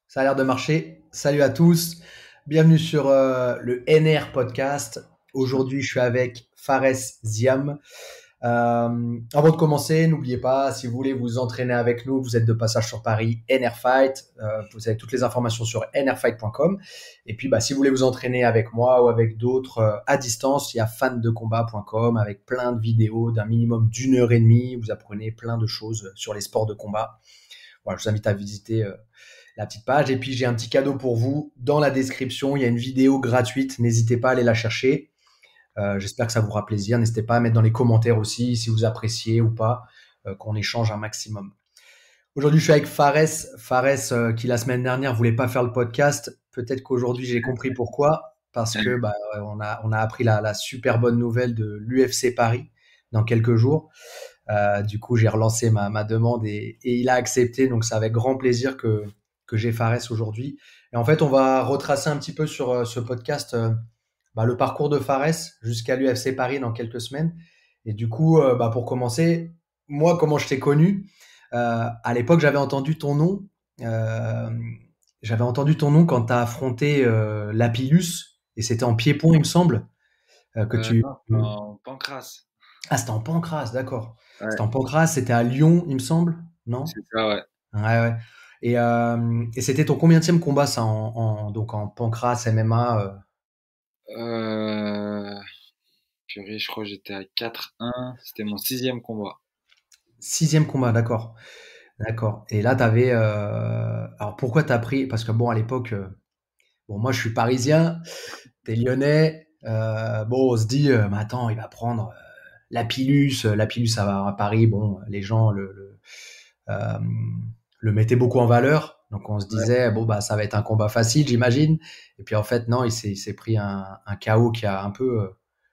Ça a l'air de marcher. Salut à tous. Bienvenue sur le NR Podcast. Aujourd'hui, je suis avec Fares Ziam. Avant de commencer, n'oubliez pas, si vous voulez vous entraîner avec nous, vous êtes de passage sur Paris, NR Fight. Vous avez toutes les informations sur nrfight.com. Et puis, si vous voulez vous entraîner avec moi ou avec d'autres à distance, il y a fandecombat.com avec plein de vidéos d'un minimum d'1 heure et demie. Vous apprenez plein de choses sur les sports de combat. Voilà, je vous invite à visiter la petite page. Et puis, j'ai un petit cadeau pour vous. Dans la description, il y a une vidéo gratuite. N'hésitez pas à aller la chercher. J'espère que ça vous fera plaisir. N'hésitez pas à mettre dans les commentaires aussi si vous appréciez ou pas, qu'on échange un maximum. Aujourd'hui, je suis avec Fares. Fares, qui la semaine dernière voulait pas faire le podcast. Peut-être qu'aujourd'hui, j'ai compris pourquoi. Parce que on a appris la super bonne nouvelle de l'UFC Paris dans quelques jours. Du coup, j'ai relancé ma demande et il a accepté. Donc, c'est avec grand plaisir que j'ai Fares aujourd'hui. Et en fait, on va retracer un petit peu sur ce podcast le parcours de Fares jusqu'à l'UFC Paris dans quelques semaines. Et du coup, pour commencer, moi, comment je t'ai connu à l'époque, j'avais entendu ton nom. Euh, J'avais entendu ton nom quand tu as affronté Lapillus. Et c'était en pied-point, il me semble, que tu... Non, en Pancrace. Ah, c'était en Pancrace, d'accord. Ouais, C'était en Pancrace, c'était à Lyon, il me semble, non? c'est ça, ouais. Ouais, ouais. Et c'était ton combienième combat, ça, donc en Pancrace, MMA, Euh, Purée, je crois que j'étais à 4-1. C'était mon sixième combat. sixième combat, d'accord. D'accord. Et là, t'avais... Alors, pourquoi t'as pris... Parce que, bon, à l'époque, bon, moi, je suis parisien, t'es lyonnais. Bon, on se dit, mais attends, il va prendre Lapillus. Lapillus, ça va à Paris. Bon, les gens euh, le mettait beaucoup en valeur. Donc on se Ouais. disait, bon, ça va être un combat facile, j'imagine. Et puis en fait, non, il s'est pris un KO qui a un peu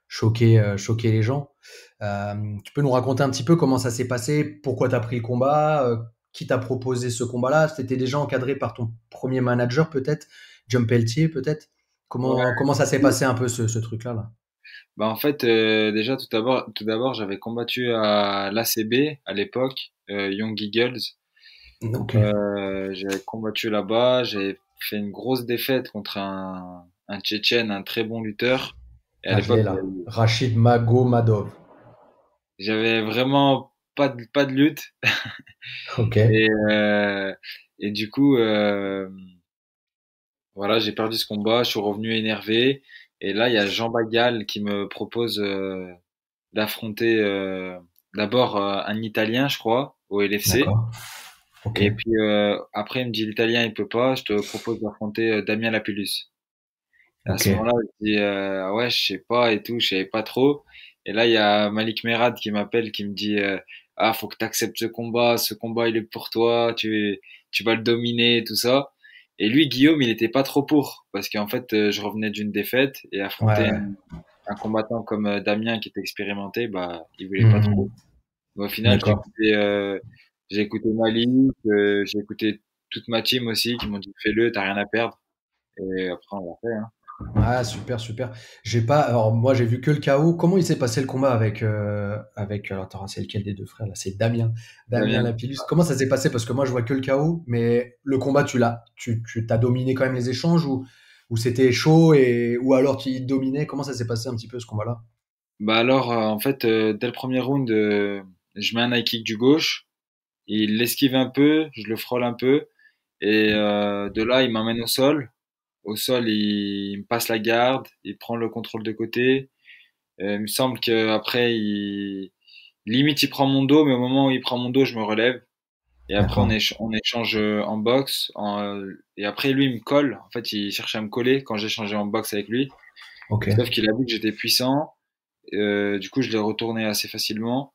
choqué les gens. Tu peux nous raconter un petit peu comment ça s'est passé, pourquoi tu as pris le combat, qui t'a proposé ce combat-là? C'était déjà encadré par ton premier manager, peut-être, John Pelletier, peut-être? Comment ça s'est passé un peu ce truc-là, là? En fait, déjà, tout d'abord, j'avais combattu à l'ACB à l'époque, Young Eagles. Ok. J'avais combattu là-bas. J'ai fait une grosse défaite contre un Tchétchène, un très bon lutteur. Et à Ah, je l'époque, l'ai là. Rachid Magomadov. j'avais vraiment pas de lutte. Ok. Et, euh, et du coup, voilà, j'ai perdu ce combat, je suis revenu énervé. Et là, il y a Jean Bagal qui me propose d'affronter d'abord un Italien, je crois, au LFC. D'accord. Ok. Et puis après, il me dit l'Italien, il peut pas, je te propose d'affronter Damien Lapillus. Et à Ok. ce moment-là, je dis ah ouais, je sais pas et tout, je savais pas trop. Et là, il y a Malik Merad qui m'appelle, qui me dit ah, faut que tu acceptes ce combat il est pour toi, tu vas le dominer, tout ça. Et lui, Guillaume, il était pas trop pour, parce qu'en fait, je revenais d'une défaite et Ouais, affronter ouais. un combattant comme Damien qui était expérimenté, bah, il voulait pas trop. Mhm. Mais au final, D'accord. j'ai écouté Malik, j'ai écouté toute ma team aussi qui m'ont dit fais-le, t'as rien à perdre. Et après, on l'a fait, hein. Ah, super, super. J'ai pas. Alors, moi, j'ai vu que le KO. Comment il s'est passé le combat avec. Attends, c'est lequel des deux frères là? C'est Damien. Damien Damien. Lapillus. Comment ça s'est passé? Parce que moi, je vois que le KO, mais le combat, tu t'as dominé quand même les échanges ou c'était chaud et ou alors tu dominais. Comment ça s'est passé un petit peu ce combat-là? Bah alors, en fait, dès le premier round, je mets un high kick du gauche, il l'esquive un peu, je le frôle un peu, et de là, il m'amène au sol. Au sol, il me passe la garde, il prend le contrôle de côté. Il me semble qu'après, limite, il prend mon dos, mais au moment où il prend mon dos, je me relève. Et après, D'accord. on échange en boxe. Et après, lui, il me colle. En fait, il cherchait à me coller quand j'échangeais en boxe avec lui. Ok. Sauf qu'il a vu que j'étais puissant. Du coup, je l'ai retourné assez facilement.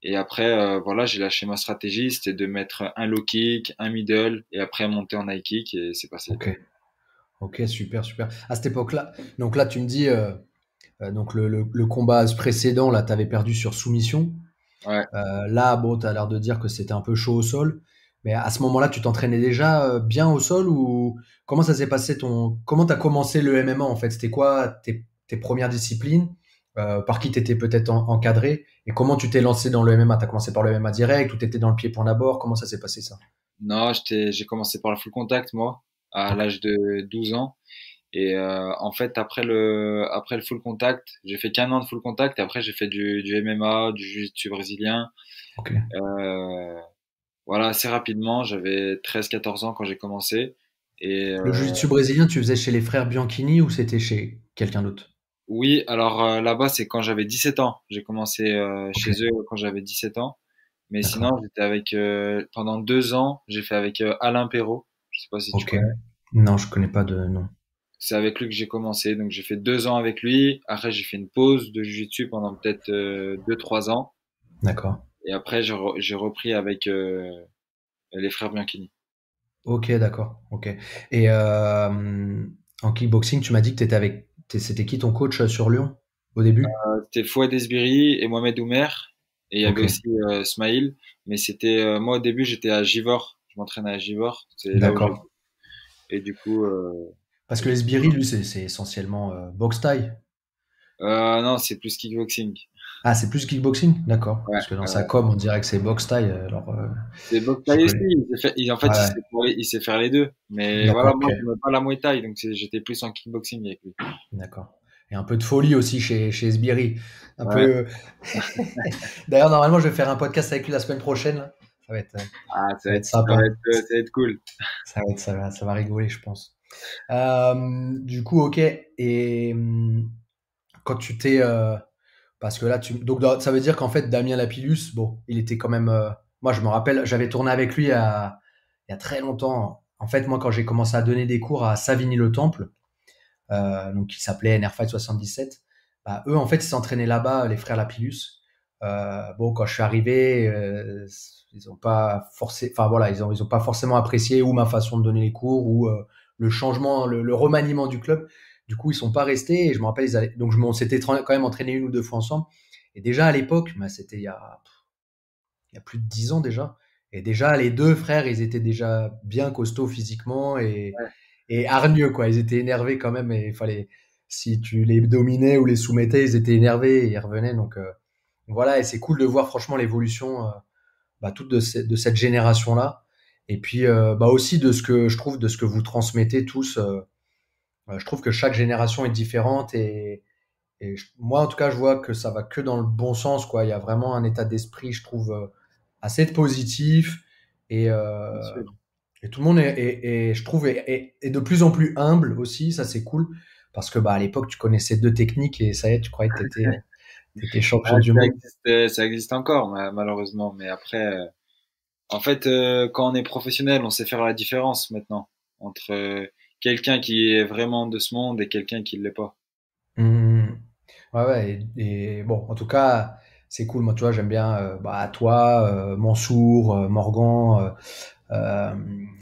Et après, voilà, j'ai lâché ma stratégie, c'était de mettre un low kick, un middle, et après monter en high kick, et c'est passé. Ok. Ok. Super, super. À cette époque-là. Donc là, tu me dis. Donc le combat précédent, là, tu avais perdu sur soumission. Ouais. Là, bon, tu as l'air de dire que c'était un peu chaud au sol. Mais à ce moment-là, tu t'entraînais déjà bien au sol ou comment ça s'est passé comment tu as commencé le MMA en fait? C'était quoi tes premières disciplines? Par qui tu étais peut-être encadré? Et comment tu t'es lancé dans le MMA? Tu as commencé par le MMA direct ou tu étais dans le pied-point d'abord? Comment ça s'est passé ça? Non, j'ai commencé par le full contact, moi. à Ok. l'âge de 12 ans. Et en fait, après le full contact, j'ai fait qu'un an de full contact. Et après, j'ai fait du MMA, du jiu-jitsu brésilien. Ok. Euh, voilà, assez rapidement. J'avais 13-14 ans quand j'ai commencé. Et Le jiu-jitsu brésilien, tu faisais chez les frères Bianchini ou c'était chez quelqu'un d'autre? oui, alors là-bas, c'est quand j'avais 17 ans. J'ai commencé Ok, chez eux quand j'avais 17 ans. Mais sinon, d'accord. j'étais avec pendant 2 ans, j'ai fait avec Alain Perrault. Je sais pas si tu Ok. connais. Non, je connais pas de nom. C'est avec lui que j'ai commencé. Donc j'ai fait 2 ans avec lui. Après, j'ai fait une pause de jiu-jitsu pendant peut-être 2-3 ans. D'accord. Et après, j'ai repris avec les frères Bianchini. Ok, d'accord. Ok. Et en kickboxing, tu m'as dit que c'était qui ton coach sur Lyon au début? C'était Fouad Esbiri et Mohamed Oumer. Et il y avait Ok, aussi Smaïl. Mais c'était moi au début, j'étais à Givors. Je m'entraînais à Givors. C'est là où j'ai. d'accord. Et du coup, Parce que j'ai- Esbiri, lui, c'est essentiellement boxe thaï. non, c'est plus kickboxing. Ah, c'est plus kickboxing? D'accord. Ouais. Parce que dans sa com, on dirait que c'est boxe thaï. Alors, C'est boxe j'y thaï aussi. connais. En fait, Ouais, ouais. il sait faire les deux. Mais voilà, D'accord, moi, ok. je n'aimais pas la Muay Thai, donc j'étais plus en kickboxing avec lui. D'accord. Et un peu de folie aussi chez Sbiri. Un Ouais. peu. D'ailleurs, normalement, je vais faire un podcast avec lui la semaine prochaine, là. Ça va être, euh, Ah, ça va être sympa. ça va être cool. Ça va rigoler, je pense. Du coup, ok. Et quand tu t'es, parce que là, ça veut dire qu'en fait, Damien Lapillus, bon, il était quand même. Moi, je me rappelle, j'avais tourné avec lui il y a très longtemps. En fait, moi, quand j'ai commencé à donner des cours à Savigny-le-Temple, donc qui s'appelait NR Fight 77. Bah, eux, en fait, ils s'entraînaient là-bas, les frères Lapillus. Bon, quand je suis arrivé, ils ont pas forcé, enfin voilà, ils ont pas forcément apprécié ou ma façon de donner les cours ou le changement, le remaniement du club. Du coup, ils sont pas restés. Et je me rappelle, donc on s'était quand même entraîné une ou deux fois ensemble. Et déjà à l'époque, bah, c'était il y a plus de 10 ans déjà. Et déjà, les deux frères, ils étaient déjà bien costauds physiquement et hargneux, quoi. Ils étaient énervés quand même et il fallait, si tu les dominais ou les soumettais, ils étaient énervés et ils revenaient. Donc, voilà, et c'est cool de voir franchement l'évolution bah, toute de cette génération-là. Et puis, bah, aussi de ce que je trouve, de ce que vous transmettez tous. Je trouve que chaque génération est différente et moi, en tout cas, je vois que ça va que dans le bon sens, quoi. Il y a vraiment un état d'esprit, je trouve, assez positif et, Bien euh, sûr. et tout le monde je trouve, est de plus en plus humble aussi. Ça, c'est cool parce que bah, à l'époque, tu connaissais deux techniques et ça y est, tu croyais que t'étais champion Ouais, du monde. ça existe encore, malheureusement. Mais après, en fait, quand on est professionnel, on sait faire la différence maintenant entre quelqu'un qui est vraiment de ce monde et quelqu'un qui ne l'est pas. Mmh. Ouais, ouais, et bon, en tout cas, c'est cool. Moi, tu vois, j'aime bien bah, toi, Mansour, Morgan,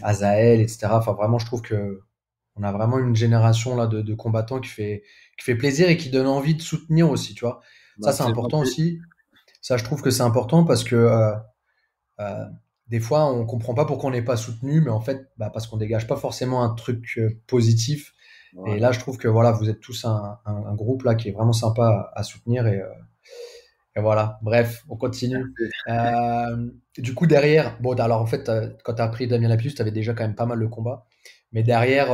Azael, etc. Enfin, vraiment, je trouve que on a vraiment une génération là de combattants qui fait plaisir et qui donne envie de soutenir aussi, tu vois. Ça, Bah, c'est c'est important gentil. aussi. Ça, je trouve que c'est important parce que euh, des fois, on comprend pas pourquoi on n'est pas soutenu, mais en fait, bah, parce qu'on dégage pas forcément un truc positif. Et Ouais. là, je trouve que voilà, vous êtes tous un groupe là qui est vraiment sympa à soutenir et voilà. Bref, on continue. Du coup, derrière, bon, alors en fait, quand tu as appris Damien Lapillus, tu avais déjà quand même pas mal de combats. Mais derrière,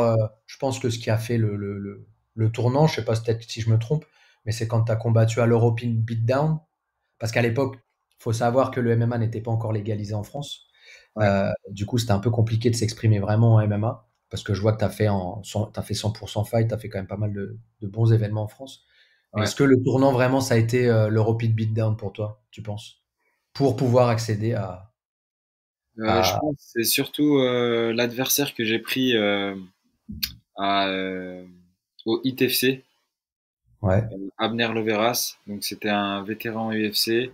je pense que ce qui a fait le tournant, je sais pas peut-être si je me trompe, mais c'est quand tu as combattu à l'European Beatdown. Parce qu'à l'époque, il faut savoir que le MMA n'était pas encore légalisé en France. Ouais. Du coup, c'était un peu compliqué de s'exprimer vraiment en MMA. Parce que je vois que t'as fait 100% fight, tu as fait quand même pas mal de bons événements en France. Mais Ouais. est-ce que le tournant vraiment, ça a été l'European Beatdown pour toi, tu penses? Pour pouvoir accéder Je à... pense que c'est surtout l'adversaire que j'ai pris à, au ITFC, Ouais, Abner Leveras. Donc c'était un vétéran UFC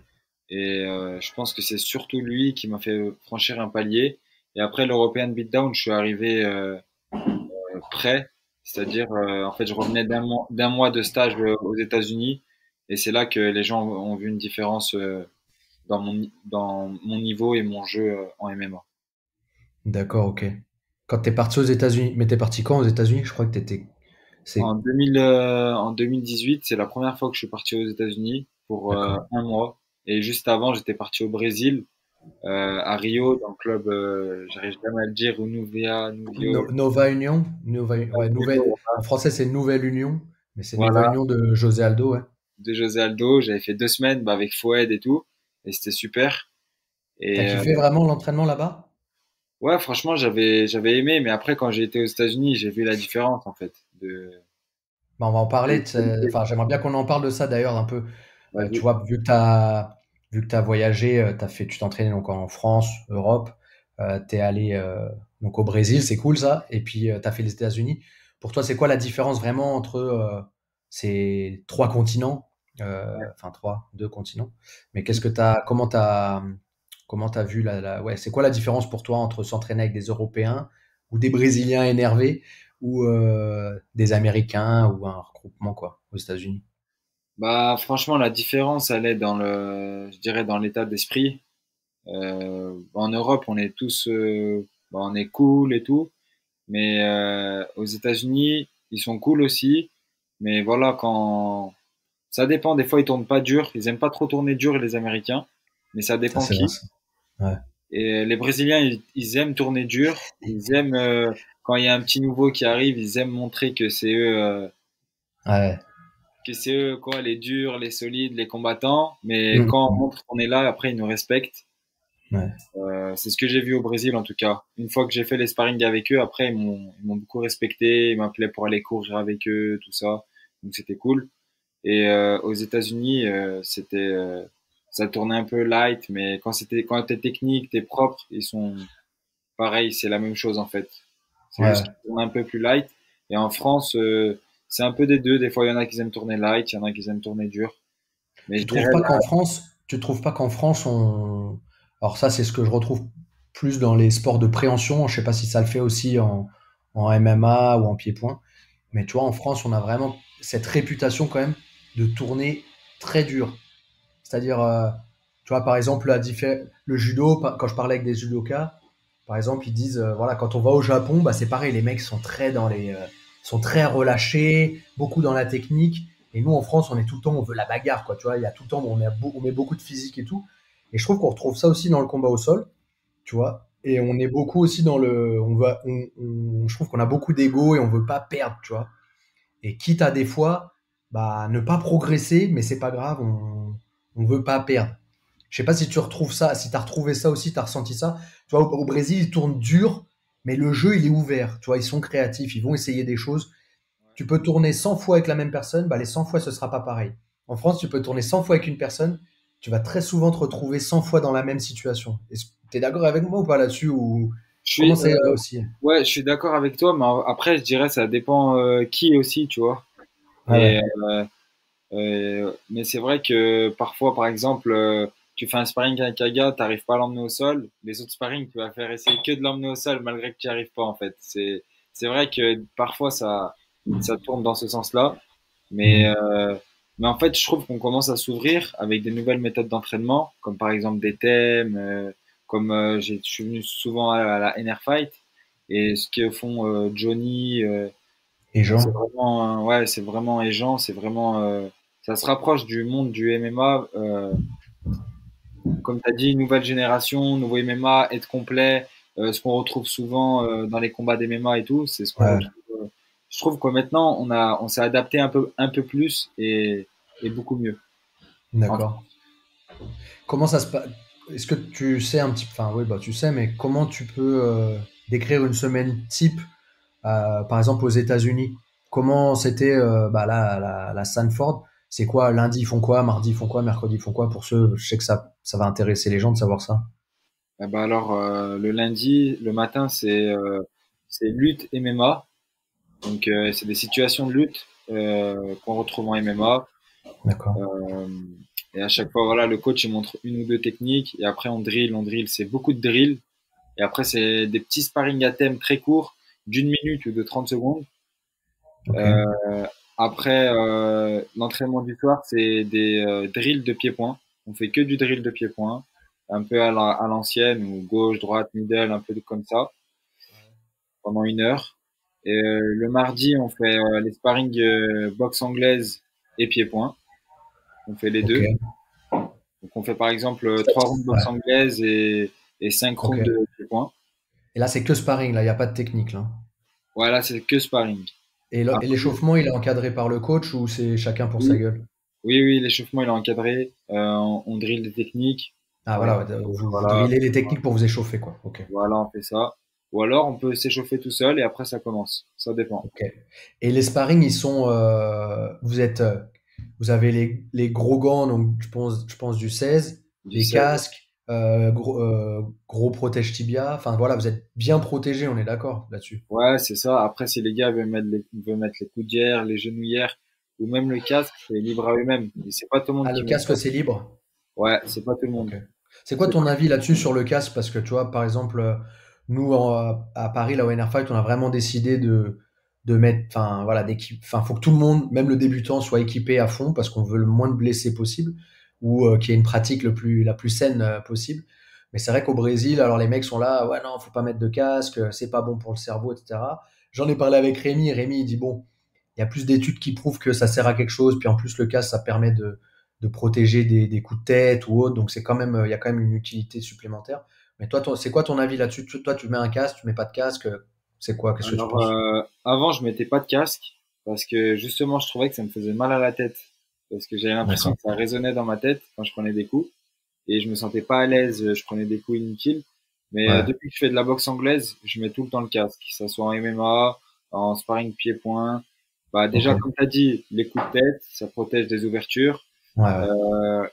et je pense que c'est surtout lui qui m'a fait franchir un palier. Et après l'European Beatdown, je suis arrivé prêt, c'est-à-dire en fait je revenais d'un mois de stage aux États-Unis et c'est là que les gens ont vu une différence dans mon niveau et mon jeu en MMA. d'accord, ok. Quand t'es parti aux États-Unis, mais t'es parti quand aux États-Unis? Je crois que t'étais... C'est... En 2018, c'est la première fois que je suis parti aux États-Unis pour D'accord. 1 mois. Et juste avant, j'étais parti au Brésil à Rio, dans le club, j'arrive jamais à le dire, Unuvia, Nuvio. Nova Union, ouais, nouvelle, en français c'est Nouvelle Union, mais c'est Nova Voilà, Union de José Aldo, ouais. de José Aldo. J'avais fait 2 semaines bah, avec Foued et tout, et c'était super. T'as Et kiffé vraiment l'entraînement là-bas? ouais, franchement, j'avais aimé, mais après, quand j'ai été aux États-Unis, j'ai vu la différence en fait. Bah, on va en parler. De- Enfin, j'aimerais bien qu'on en parle de ça d'ailleurs un peu. Tu Vas-y. vois, vu que tu as voyagé, tu t'entraînais donc en France, Europe, tu es allé donc au Brésil, c'est cool ça. Et puis tu as fait les États-Unis. Pour toi, c'est quoi la différence vraiment entre ces trois continents? Enfin, deux continents. Mais comment t'as vu ouais, c'est quoi la différence pour toi entre s'entraîner avec des Européens ou des Brésiliens énervés ou des Américains ou un regroupement quoi aux États-Unis. Bah, franchement, la différence, elle est je dirais, dans l'état d'esprit. En Europe, on est tous, bah, on est cool et tout, mais aux États-Unis, ils sont cool aussi. Mais voilà, quand ça dépend. Des fois, ils tournent pas dur. Ils aiment pas trop tourner dur, les Américains, mais ça Ça dépend c'est vrai qui. ça. Ouais. Et les Brésiliens, ils aiment tourner dur. Ils aiment quand il y a un petit nouveau qui arrive, ils aiment montrer Ouais. que c'est eux quoi, les durs, les solides, les combattants. Mais Mm, quand on mm. montre qu'on est là, après ils nous respectent. Ouais. C'est ce que j'ai vu au Brésil en tout cas. Une fois que j'ai fait les sparring avec eux, après ils m'ont beaucoup respecté, ils m'appelaient pour aller courir avec eux, tout ça. Donc c'était cool. Et aux États-Unis, ça tournait un peu light, mais quand t'es technique, t'es propre, ils sont pareil, c'est la même chose en fait. C'est juste Ouais. qu'ils tournent un peu plus light. Et en France, c'est un peu des deux. Des fois, il y en a qui aiment tourner light, il y en a qui aiment tourner dur. Mais je dirais Tu trouves pas qu'en France on alors ça c'est ce que je retrouve plus dans les sports de préhension, je sais pas si ça le fait aussi en MMA ou en pied-point, mais tu vois en France on a vraiment cette réputation quand même de tourner très dur. C'est-à-dire, tu vois, par exemple, le judo, quand je parlais avec des judokas, par exemple, ils disent, voilà, quand on va au Japon, bah, c'est pareil, les mecs sont sont très relâchés, beaucoup dans la technique. Et nous, en France, on est tout le temps, on veut la bagarre, quoi. Tu vois, il y a tout le temps, on met beaucoup de physique et tout. Et je trouve qu'on retrouve ça aussi dans le combat au sol, tu vois. Et on est beaucoup aussi je trouve qu'on a beaucoup d'ego et on veut pas perdre, tu vois. Et quitte à des fois, bah, ne pas progresser, mais c'est pas grave, on veut pas perdre. Je sais pas si tu retrouves ça, si tu as retrouvé ça aussi, tu as ressenti ça. Tu vois, au Brésil, ils tournent dur, mais le jeu, il est ouvert. Tu vois, ils sont créatifs, ils vont essayer des choses. Tu peux tourner 100 fois avec la même personne, bah, les 100 fois, ce sera pas pareil. En France, tu peux tourner 100 fois avec une personne, tu vas très souvent te retrouver 100 fois dans la même situation. Tu es d'accord avec moi ou pas là-dessus ou je comment suis, c'est aussi? ouais, je suis d'accord avec toi, mais après, je dirais ça dépend qui aussi, tu vois. Ouais, ouais, Et mais c'est vrai que parfois, par exemple, tu fais un sparring avec un gars, t'arrives pas à l'emmener au sol. Les autres sparring, tu vas faire essayer que de l'emmener au sol malgré que tu n'y arrives pas, en fait. C'est vrai que parfois ça tourne dans ce sens-là. Mais, Mhm. euh, mais en fait, je trouve qu'on commence à s'ouvrir avec des nouvelles méthodes d'entraînement, comme par exemple des thèmes, comme je suis venu souvent à la NR Fight. Et ce que font Johnny, Et c'est Jean? vraiment, ouais, c'est vraiment et Jean, c'est vraiment, ça se rapproche du monde du MMA. Comme tu as dit, nouvelle génération, nouveau MMA, être complet, ce qu'on retrouve souvent dans les combats d'MMA et tout, c'est ce qu'on Ouais, retrouve. Je trouve que maintenant, on s'est adapté un peu plus et beaucoup mieux. En fait, d'accord. Comment ça se passe? Est-ce que tu sais un petit enfin oui, bah tu sais, mais comment tu peux décrire une semaine type, par exemple aux États-Unis? Comment c'était bah, là, la Sanford? C'est quoi? Lundi ils font quoi? Mardi ils font quoi? Mercredi ils font quoi? Pour ceux, je sais que ça va intéresser les gens de savoir ça. bah alors, le lundi, le matin, c'est lutte MMA. Donc, c'est des situations de lutte qu'on retrouve en MMA. D'accord. Euh, et à chaque fois, voilà, le coach il montre une ou deux techniques et après on drill, c'est beaucoup de drill. Et après, c'est des petits sparring à thème très courts, d'1 minute ou de 30 secondes. Ok. Euh, après, l'entraînement du soir, c'est des drills de pied-point. On fait que du drill de pied-point, un peu à l'ancienne, ou gauche, droite, middle, un peu comme ça, pendant 1 heure. Et le mardi, on fait les sparring boxe anglaise et pied-point. On fait les Ok. deux. Donc on fait par exemple 3 rounds de boxe Ouais, anglaise et 5 ok. rounds de points. Et là, c'est que sparring, là, il n'y a pas de technique, là. Voilà, c'est que sparring. Et Après, l'échauffement, il est encadré par le coach ou c'est chacun pour sa oui, gueule? oui, l'échauffement il est encadré. On drill des techniques. Ah Par voilà, exemple, ouais, vous voilà, drillez les techniques pour vous échauffer, quoi. Ok, voilà, on fait ça. Ou alors on peut s'échauffer tout seul et après ça commence. Ça dépend. ok. Et les sparring, ils sont, vous avez les gros gants, donc je pense du 16, Du les 16. casques, gros protège tibia. Enfin voilà, vous êtes bien protégés, on est d'accord là-dessus. Ouais, c'est ça. Après, si les gars veulent mettre les coudières, les genouillères ou même le casque, c'est libre à eux-mêmes. Et c'est pas tout le monde Ah, qui le met casque, ça. c'est libre? Ouais, c'est pas tout le monde. Ok. C'est quoi C'est ton pas- avis là-dessus sur le casque? Parce que tu vois, par exemple, nous à Paris, là au NR Fight, on a vraiment décidé de mettre, enfin voilà, enfin faut que tout le monde, même le débutant, soit équipé à fond parce qu'on veut le moins de blessés possible ou qu'il y ait une pratique la plus saine possible. Mais c'est vrai qu'au Brésil, alors les mecs sont là, ouais non, faut pas mettre de casque, c'est pas bon pour le cerveau, etc. J'en ai parlé avec Rémi. Rémi il dit bon, il y a plus d'études qui prouvent que ça sert à quelque chose. Puis en plus, le casque, ça permet de protéger des coups de tête ou autre. Donc c'est quand même, il y a quand même une utilité supplémentaire. Mais toi, c'est quoi ton avis là-dessus? Toi, tu mets un casque, tu mets pas de casque, c'est quoi? Qu'est-ce que tu Alors, penses? avant, je mettais pas de casque parce que justement, je trouvais que ça me faisait mal à la tête. Parce que j'avais l'impression D'accord. que ça résonnait dans ma tête quand je prenais des coups et je me sentais pas à l'aise, je prenais des coups inutiles. Mais Ouais. depuis que je fais de la boxe anglaise, je mets tout le temps le casque, que ça soit en MMA, en sparring pied-point. Bah Ok. déjà, comme tu as dit, les coups de tête, ça protège des ouvertures. Ouais, ouais.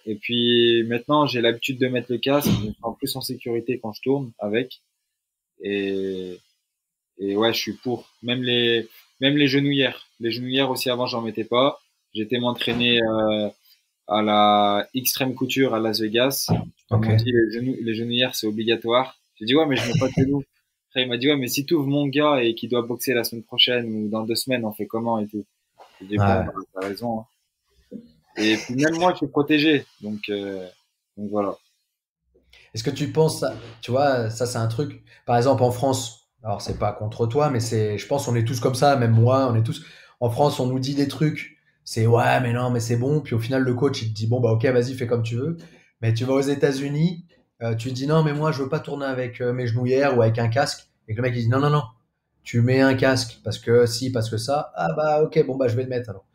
Et puis maintenant, j'ai l'habitude de mettre le casque, je me sens plus en sécurité quand je tourne avec. Et, et ouais, je suis pour. Même les genouillères. Les genouillères aussi, avant, j'en mettais pas. J'étais m'entraîner à la Extreme Couture à Las Vegas. Ils Ok. m'ont dit les genouillères c'est obligatoire. J'ai dit ouais mais je mets pas de genoux. Après il m'a dit ouais mais si tu ouvres mon gars et qui doit boxer la semaine prochaine ou dans 2 semaines on fait comment et tout. J'ai dit bon Ouais. bah t'as raison. Hein. Et puis même moi je suis protégé donc voilà. Est-ce que tu penses, tu vois, ça c'est un truc, par exemple en France, alors c'est pas contre toi, mais je pense on est tous comme ça, même moi, on est tous, en France on nous dit des trucs, c'est ouais mais non mais c'est bon, puis au final le coach il te dit bon bah ok vas-y fais comme tu veux, mais tu vas aux États-Unis, tu dis non mais moi je veux pas tourner avec mes genouillères ou avec un casque, et que le mec il dit non non non, tu mets un casque parce que si, parce que ça, ah bah ok bon bah je vais le mettre alors.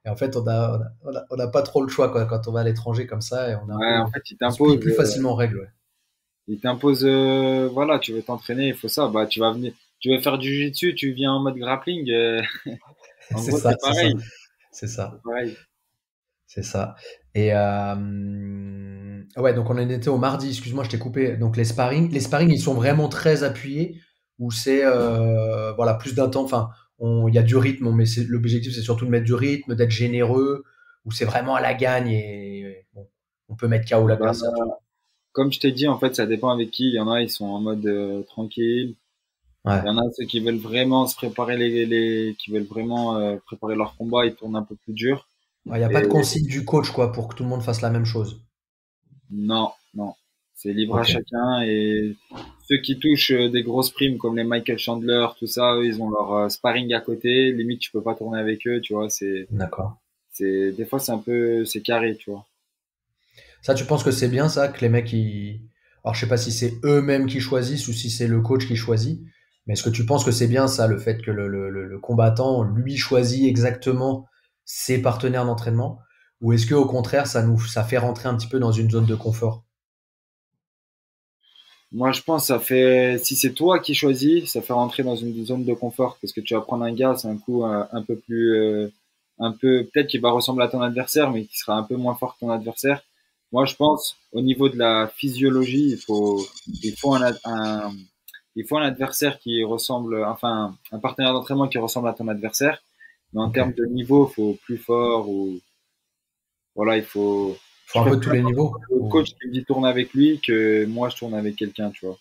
Et en fait on a pas trop le choix quoi, quand on va à l'étranger comme ça, et on est un Ouais en peu, fait on se plie plus facilement aux règles. Ouais. il t'impose voilà tu veux t'entraîner il faut ça bah tu vas venir tu veux faire du jiu-jitsu tu viens en mode grappling en C'est gros ça, c'est c'est ça, pareil c'est ça, c'est pareil. c'est ça. Et ouais, donc on en était au mardi. Excuse-moi, je t'ai coupé. Donc les sparring, ils sont vraiment très appuyés ou c'est voilà plus d'un temps. Enfin, il y a du rythme, mais l'objectif c'est surtout de mettre du rythme, d'être généreux, ou c'est vraiment à la gagne et bon, on peut mettre KO Bah, l'adversaire. Tu comme je t'ai dit, en fait, ça dépend avec qui. Il y en a, ils sont en mode tranquille. vois. Il Ouais. y en a ceux qui veulent vraiment se préparer qui veulent vraiment préparer leur combat, ils tournent un peu plus dur. Il n'y a pas Et de consigne du coach quoi pour que tout le monde fasse la même chose. non, non, c'est libre à Ok. chacun. Et ceux qui touchent des grosses primes comme les Michael Chandler, tout ça, eux, ils ont leur sparring à côté. Limite, tu peux pas tourner avec eux, tu vois. D'accord. Des fois, c'est carré, tu vois. Ça, tu penses que c'est bien ça, que les mecs, ils... Alors, je sais pas si c'est eux-mêmes qui choisissent ou si c'est le coach qui choisit, mais est-ce que tu penses que c'est bien ça, le fait que le combattant, lui, choisit exactement ses partenaires d'entraînement, ou est-ce que au contraire, ça fait rentrer un petit peu dans une zone de confort? Moi, je pense que ça fait, si c'est toi qui choisis, ça fait rentrer dans une zone de confort parce que tu vas prendre un gars, c'est un coup un peu plus, un peu, peut-être qu'il va ressembler à ton adversaire, mais qui sera un peu moins fort que ton adversaire. Moi, je pense, au niveau de la physiologie, il faut il faut un adversaire qui ressemble, enfin, un partenaire d'entraînement qui ressemble à ton adversaire. Mais en Ok. termes de niveau, il faut plus fort ou, voilà, il faut, Faut je un peu préfère tous les niveaux? le coach qui me dit tourne avec lui que moi je tourne avec quelqu'un, tu vois.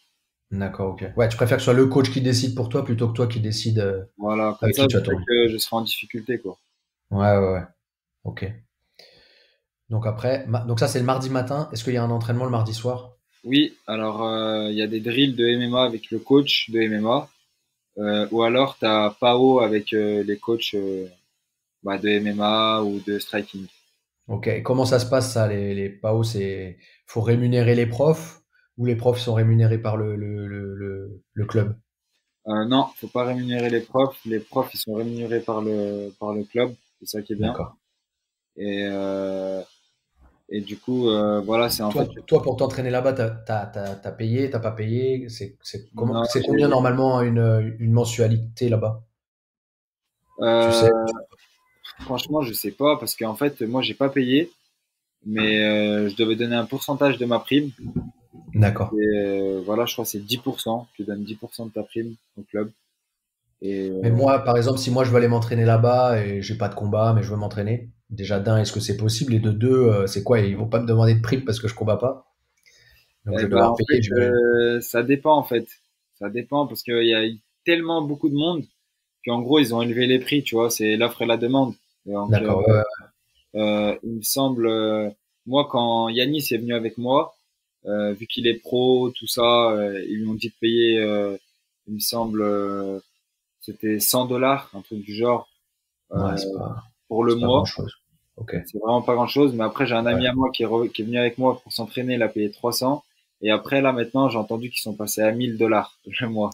D'accord, ok. Ouais, tu préfères que ce soit le coach qui décide pour toi plutôt que toi qui décide Voilà, comme avec ça, qui je tu vas sais tourner. que je serai en difficulté, quoi. Ouais, ouais, ouais. Ok. Donc après, donc ça c'est le mardi matin. Est-ce qu'il y a un entraînement le mardi soir? Oui, alors il y a des drills de MMA avec le coach de MMA, ou alors tu as PAO avec les coachs bah, de MMA ou de striking. Ok. Et comment ça se passe ça, les PAO, faut rémunérer les profs ou les profs sont rémunérés par le club? Non, faut pas rémunérer les profs. Les profs, ils sont rémunérés par le club. C'est ça qui est bien. D'accord. Et, euh, et du coup, voilà, c'est en fait, Toi, pour t'entraîner là-bas, t'as payé, t'as pas payé? non, C'est combien normalement une mensualité là-bas? Tu sais? euh, franchement, je sais pas parce qu'en fait, moi, j'ai pas payé, mais je devais donner un pourcentage de ma prime. Et D'accord. voilà, je crois que c'est 10%. Tu donnes 10% de ta prime au club. Et Mais moi, par exemple, si moi je veux aller m'entraîner là-bas et j'ai pas de combat, mais je veux m'entraîner, déjà d'un, est-ce que c'est possible? Et de deux, c'est quoi? Ils vont pas me demander de prime parce que je combats pas. Donc je vais ben, devoir en fait, payer, j'imagine. ça dépend en fait. Ça dépend parce qu'il y a eu tellement beaucoup de monde qu'en gros, ils ont élevé les prix, tu vois, c'est l'offre et la demande. Et donc, D'accord. Ouais, ouais. il me semble, moi, quand Yanis est venu avec moi, vu qu'il est pro, tout ça, ils lui ont dit de payer, il me semble, c'était 100 $, un truc du genre, Ouais, euh, pour le c'est pas mois. grand-chose. Ok. Donc, c'est vraiment pas grand-chose. Mais après, j'ai un Ouais. ami à moi qui est venu avec moi pour s'entraîner, il a payé 300. Et après, là, maintenant, j'ai entendu qu'ils sont passés à 1000 $ le mois.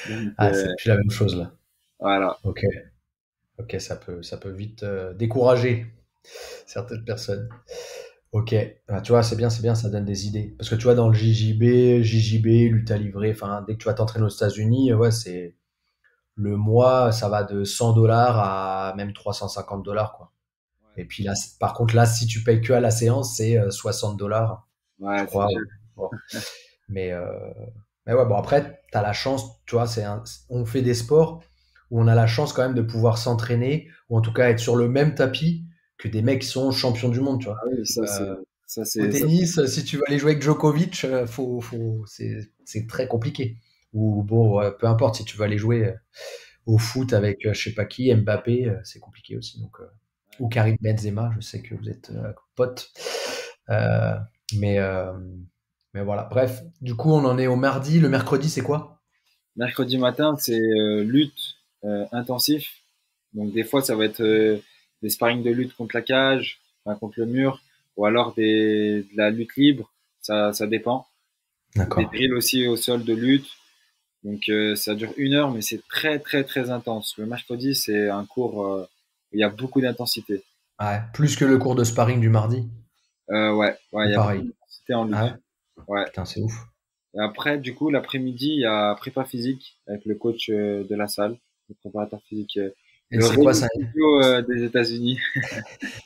Donc, Ah, c'est plus la même chose là. voilà. Ok. Ok, ça peut vite décourager certaines personnes. Ok, ah, tu vois, c'est bien, ça donne des idées. Parce que tu vois, dans le JJB, lutte à livrer, enfin, dès que tu vas t'entraîner aux États-Unis, ouais, c'est le mois, ça va de 100 $ à même 350 $, quoi. Et puis là, par contre, là, si tu payes que à la séance, c'est 60 $, je Ouais, c'est crois. cher. Bon. Mais, euh, mais ouais, bon, après, tu as la chance, tu vois, on fait des sports où on a la chance quand même de pouvoir s'entraîner, ou en tout cas être sur le même tapis que des mecs qui sont champions du monde, tu vois. Ah oui, Euh, Au ça, tennis, si tu veux aller jouer avec Djokovic, c'est très compliqué. Ou bon, peu importe, si tu veux aller jouer au foot avec je sais pas qui, Mbappé, c'est compliqué aussi. Donc, ou Karim Benzema, je sais que vous êtes potes. Euh, mais, euh, mais voilà. Bref, du coup, on en est au mardi. Le mercredi, c'est quoi? mercredi matin, c'est lutte intensif. Donc des fois, ça va être des sparring de lutte contre la cage, enfin, contre le mur, ou alors de la lutte libre. Ça dépend. Des D'accord. drills aussi au sol de lutte. Donc ça dure 1 heure, mais c'est très très très intense. Le mercredi, c'est un cours où il y a beaucoup d'intensité. Ouais, plus que le cours de sparring du mardi. Ouais, Ou il y a beaucoup pareil. d'intensité en Ah lutte. ouais? Ouais. Putain, c'est ouf. Et après, du coup, l'après-midi, il y a prépa physique avec le coach de la salle, le préparateur physique, Et le c'est quoi Rémi ça? Physio, des États-Unis.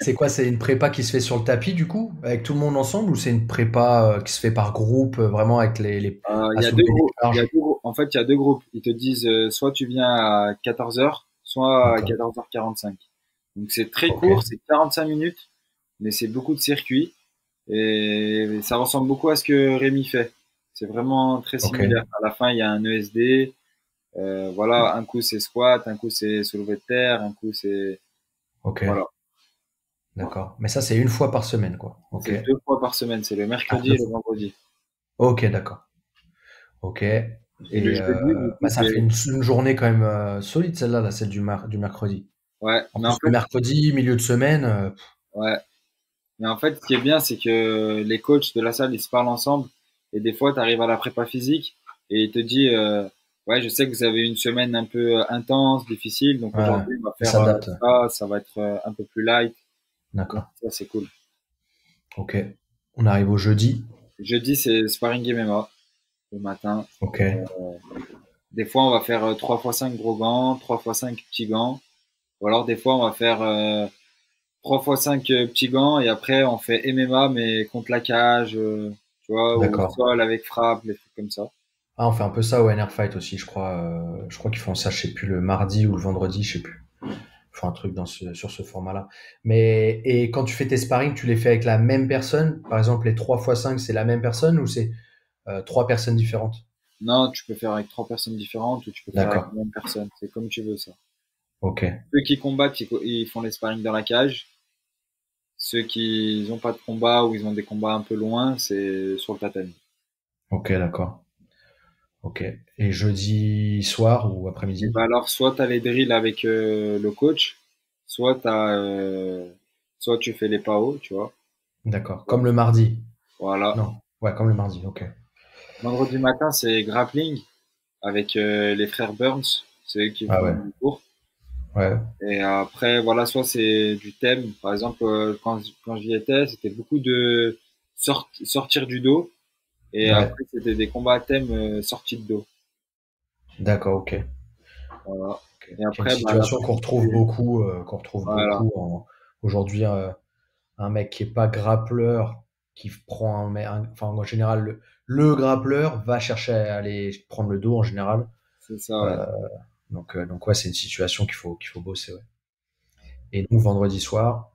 C'est quoi? C'est une prépa qui se fait sur le tapis, du coup, avec tout le monde ensemble, ou c'est une prépa qui se fait par groupe, vraiment avec Il à y a deux soulever des groupes. charges? En fait, il y a deux groupes. Ils te disent soit tu viens à 14 heures, soit à D'accord. 14h45. Donc c'est très Ok. court, c'est 45 minutes, mais c'est beaucoup de circuits et ça ressemble beaucoup à ce que Rémi fait. C'est vraiment très Ok. similaire. À la fin, il y a un ESD. Voilà, un coup c'est squat, un coup c'est soulevé de terre, un coup c'est Ok. voilà. D'accord. Mais ça, c'est une fois par semaine, quoi. Ok. C'est 2 fois par semaine, c'est le Ah, mercredi deux et le fois. vendredi. Ok, d'accord. Ok. Et le Et jeudi, du coup, bah, ça c'est fait une journée quand même solide, celle-là, là, celle du mercredi. ouais, En mais plus, en le fait, mercredi, milieu de semaine, ouais. Mais en fait, ce qui est bien, c'est que les coachs de la salle, ils se parlent ensemble. Et des fois, tu arrives à la prépa physique et il te dit, ouais, je sais que vous avez une semaine un peu intense, difficile. Donc ouais, aujourd'hui, on va il faire s'adapte. ça. Ça va être un peu plus light. Donc D'accord. ça, c'est cool. Ok. On arrive au jeudi. Jeudi, c'est sparring MMA le matin. Ok. Des fois, on va faire 3 fois 5 gros gants, 3 fois 5 petits gants. Ou alors, des fois, on va faire 3 fois 5 petits gants et après, on fait MMA, mais contre la cage, tu vois, ou au D'accord. sol avec frappe, des trucs comme ça. Ah, on fait un peu ça au NR Fight aussi, je crois. Je crois qu'ils font ça, je sais plus, le mardi ou le vendredi, je sais plus. Ils font un truc sur ce format-là. Mais, et quand tu fais tes sparring, tu les fais avec la même personne? Par exemple, les 3 fois 5 c'est la même personne ou c'est trois personnes différentes? Non, tu peux faire avec 3 personnes différentes ou tu peux faire avec D'accord. la même personne. C'est comme tu veux, ça. Ok. Ceux qui combattent, ils font les sparring dans la cage. Ceux qui n'ont pas de combat ou ils ont des combats un peu loin, c'est sur le tatami. Ok, d'accord. Ok. Et jeudi soir ou Et après-midi? ben alors, soit tu as les drills avec le coach, soit tu as soit tu fais les PAO, tu vois. D'accord. Comme le mardi. Voilà. Non. Ouais, comme le mardi. Ok. Vendredi matin, c'est grappling avec les frères Burns, c'est eux qui Ah font ouais. le cours. Ouais. Et après, voilà, soit c'est du thème. Par exemple, quand j'y étais, c'était beaucoup de sortir du dos. Et Ouais. après, c'était des combats à thème sortie de dos. D'accord. Ok. Voilà. Ok. Et C'est une après, bah, situation qu'on l'après-midi, retrouve beaucoup, voilà, aujourd'hui. Un mec qui est pas grappleur, qui prend enfin en général le grappleur va chercher à aller prendre le dos en général. c'est ça, ouais. Euh, donc ouais, c'est une situation qu'il faut bosser. Ouais. Et donc vendredi soir,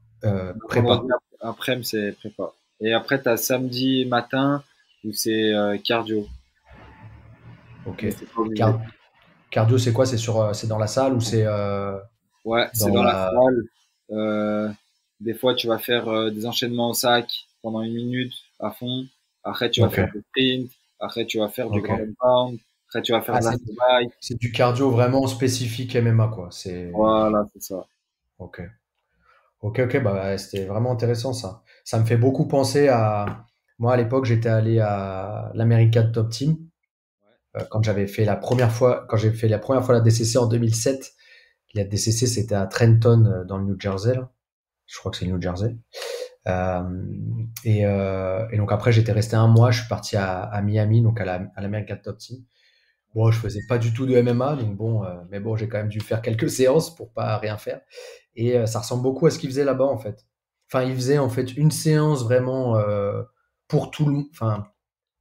Vendredi prépa. après, c'est prépa. Et après, t'as samedi matin où c'est cardio. Ok. Mais c'est pas obligé. Car- Cardio, c'est quoi? C'est dans la salle ou c'est Ouais, c'est dans dans la la. salle. Euh, des fois, tu vas faire des enchaînements au sac pendant 1 minute à fond. Après, tu vas Ok. faire des sprints. Après, tu vas faire du Ok. ground and pound. Après, tu vas faire Ah, de la bike. c'est du cardio vraiment spécifique MMA quoi. C'est Voilà, c'est ça. ok. Ok, ok, bah ouais, c'était vraiment intéressant ça. Ça me fait beaucoup penser à moi à l'époque, j'étais allé à l'American Top Team quand quand j'ai fait la première fois la DCC en 2007. La DCC c'était à Trenton dans le New Jersey. Là. Je crois que c'est le New Jersey. Et donc après j'étais resté un mois. Je suis parti à Miami donc à l'American Top Team. Bon, je faisais pas du tout de MMA donc bon, mais bon j'ai quand même dû faire quelques séances pour pas rien faire. Et ça ressemble beaucoup à ce qu'ils faisaient là-bas, en fait. Enfin, ils faisaient en fait une séance vraiment pour tout le monde, enfin,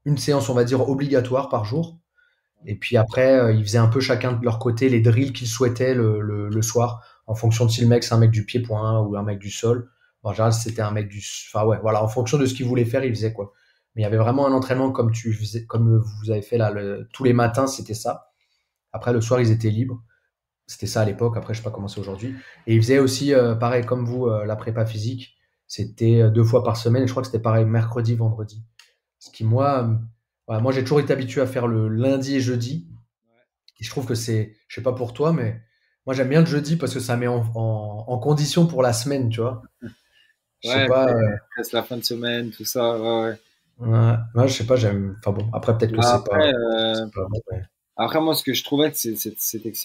une séance, on va dire, obligatoire par jour. Et puis après, ils faisaient un peu chacun de leur côté les drills qu'ils souhaitaient le soir, en fonction de si le mec c'est un mec du pied-point ou un mec du sol. En général, si c'était un mec du. Enfin, ouais, voilà, en fonction de ce qu'ils voulaient faire, ils faisaient quoi. Mais il y avait vraiment un entraînement comme vous avez fait là, tous les matins, c'était ça. Après, le soir, ils étaient libres. C'était ça à l'époque, après je sais pas comment c'est aujourd'hui. Et il faisait aussi, pareil comme vous, la prépa physique. C'était 2 fois par semaine, et je crois que c'était pareil mercredi, vendredi. Ce qui moi, voilà, moi j'ai toujours été habitué à faire le lundi et jeudi. Et je trouve que je sais pas pour toi, mais moi j'aime bien le jeudi parce que ça met en condition pour la semaine, tu vois. Je sais Ouais, pas, reste la fin de semaine, tout ça. Ouais, ouais. ouais, je sais pas, j'aime. Enfin bon, après peut-être que Bah, après, c'est pas bon, mais- après, moi, ce que je trouvais, c'était que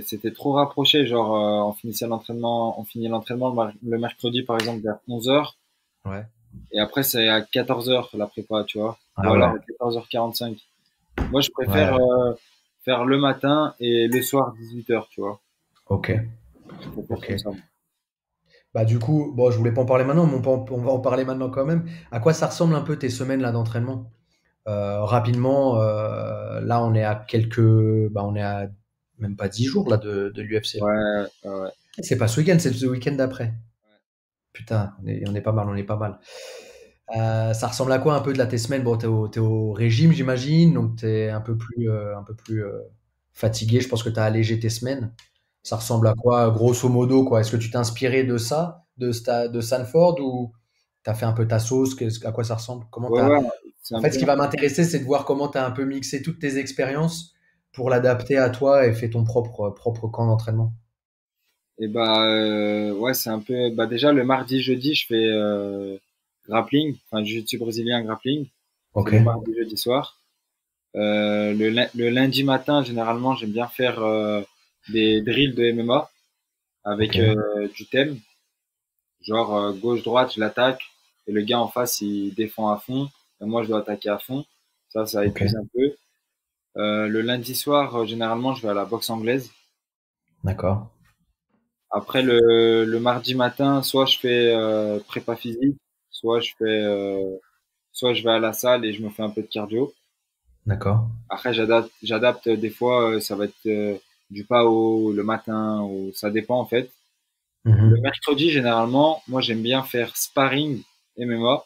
c'était trop rapproché. Genre, on finissait l'entraînement, on finit l'entraînement le mercredi, par exemple, vers 11 heures. Ouais. Et après, c'est à 14 heures la prépa, tu vois. Ou Ah alors ouais, à 14h45. Moi, je préfère ouais, faire le matin et le soir 18 heures, tu vois. ok, Je préfère ok. comme ça. Bah du coup, bon, je voulais pas en parler maintenant, mais on va en parler maintenant quand même. À quoi ça ressemble un peu tes semaines là d'entraînement? Rapidement, là on est à on est à même pas 10 jours là de l'UFC là. Ouais, ouais. C'est pas ce week-end, c'est le week-end d'après. Putain, on est pas mal, on est pas mal. Ça ressemble à quoi un peu de là tes semaines? Bon, t'es au régime, j'imagine, donc t'es un peu plus fatigué. Je pense que t'as allégé tes semaines. Ça ressemble à quoi, grosso modo, quoi? Est-ce que tu t'es inspiré de ça, de Sanford, ou t'as fait un peu ta sauce? À quoi ça ressemble? Ouais, ouais, c'est En un fait, peu. ce qui va m'intéresser, c'est de voir comment tu as un peu mixé toutes tes expériences pour l'adapter à toi et fait ton propre camp d'entraînement. Et bah, ouais, c'est un peu. Bah, déjà, le mardi, jeudi, je fais grappling, enfin, jiu-jitsu brésilien grappling. C'est Ok, le mardi, jeudi soir. Le lundi matin, généralement, j'aime bien faire des drills de MMA ok, avec du thème. Genre gauche-droite, je l'attaque et le gars en face, il défend à fond. Et moi, je dois attaquer à fond. Ça ok, épuise un peu. Le lundi soir, généralement, je vais à la boxe anglaise. d'accord. Après, le mardi matin, soit je fais prépa physique, soit soit je vais à la salle et je me fais un peu de cardio. D'accord. Après, j'adapte des fois, ça va être du PAO le matin, ou ça dépend en fait. Le Mhm. mercredi, généralement, moi j'aime bien faire sparring MMA